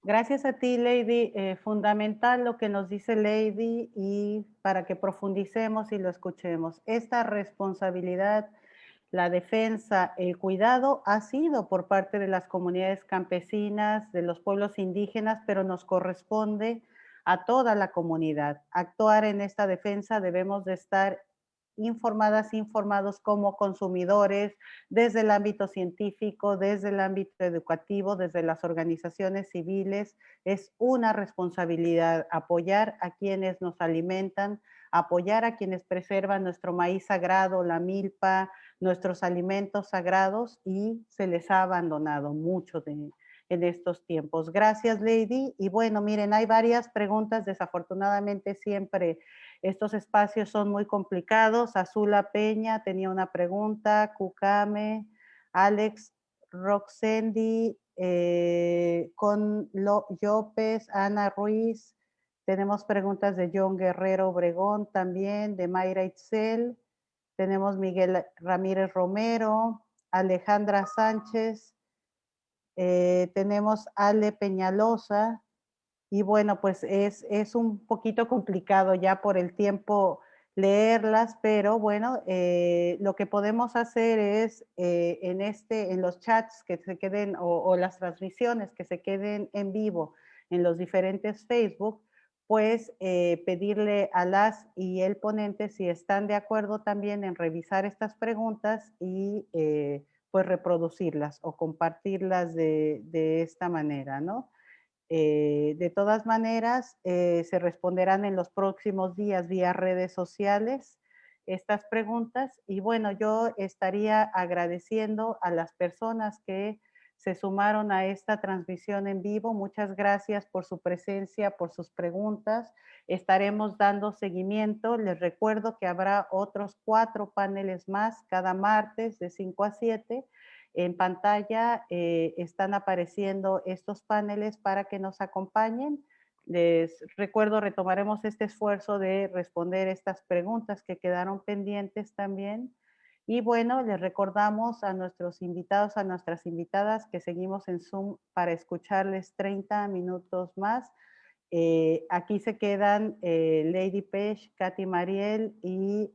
Speaker 2: Gracias a ti, Lady. Fundamental lo que nos dice Lady y para que profundicemos y lo escuchemos. Esta responsabilidad, la defensa, el cuidado ha sido por parte de las comunidades campesinas, de los pueblos indígenas, pero nos corresponde a toda la comunidad. Actuar en esta defensa debemos de estar informados como consumidores, desde el ámbito científico, desde el ámbito educativo, desde las organizaciones civiles. Es una responsabilidad apoyar a quienes nos alimentan, apoyar a quienes preservan nuestro maíz sagrado, la milpa, nuestros alimentos sagrados, y se les ha abandonado mucho en estos tiempos. Gracias, Lady. Y bueno, miren, hay varias preguntas. Desafortunadamente siempre estos espacios son muy complicados. Azula Peña tenía una pregunta, Cucame, Alex, Roxendi, con López, Ana Ruiz. Tenemos preguntas de John Guerrero Obregón también, de Mayra Itzel. Tenemos Miguel Ramírez Romero, Alejandra Sánchez. Tenemos Ale Peñalosa. Y bueno, pues es un poquito complicado ya por el tiempo leerlas, pero bueno, lo que podemos hacer es en los chats que se queden o las transmisiones que se queden en vivo en los diferentes Facebook, pues pedirle a las y el ponente si están de acuerdo también en revisar estas preguntas y pues reproducirlas o compartirlas de esta manera, ¿no? De todas maneras, se responderán en los próximos días vía redes sociales estas preguntas. Y bueno, yo estaría agradeciendo a las personas que se sumaron a esta transmisión en vivo. Muchas gracias por su presencia, por sus preguntas. Estaremos dando seguimiento. Les recuerdo que habrá otros 4 paneles más cada martes de 5 a 7. En pantalla están apareciendo estos paneles para que nos acompañen. Les recuerdo, retomaremos este esfuerzo de responder estas preguntas que quedaron pendientes también. Y bueno, les recordamos a nuestros invitados, a nuestras invitadas que seguimos en Zoom para escucharles 30 minutos más. Aquí se quedan Lady Pech, Katy Mariel y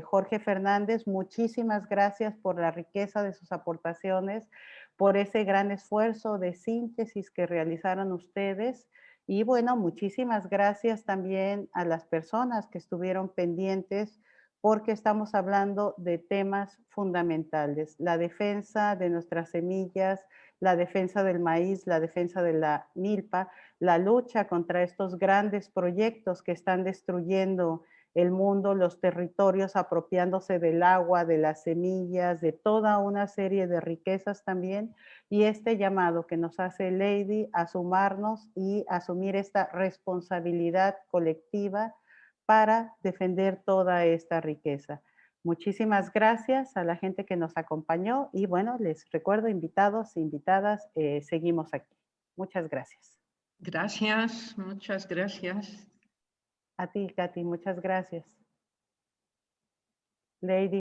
Speaker 2: Jorge Fernández. Muchísimas gracias por la riqueza de sus aportaciones, por ese gran esfuerzo de síntesis que realizaron ustedes. Y bueno, muchísimas gracias también a las personas que estuvieron pendientes porque estamos hablando de temas fundamentales, la defensa de nuestras semillas, la defensa del maíz, la defensa de la milpa, la lucha contra estos grandes proyectos que están destruyendo el mundo, los territorios, apropiándose del agua, de las semillas, de toda una serie de riquezas también, y este llamado que nos hace Lady a sumarnos y asumir esta responsabilidad colectiva para defender toda esta riqueza. Muchísimas gracias a la gente que nos acompañó y bueno, les recuerdo, invitados e invitadas, seguimos aquí. Muchas gracias.
Speaker 3: Gracias, muchas gracias.
Speaker 2: A ti, Katy, muchas gracias. Lady.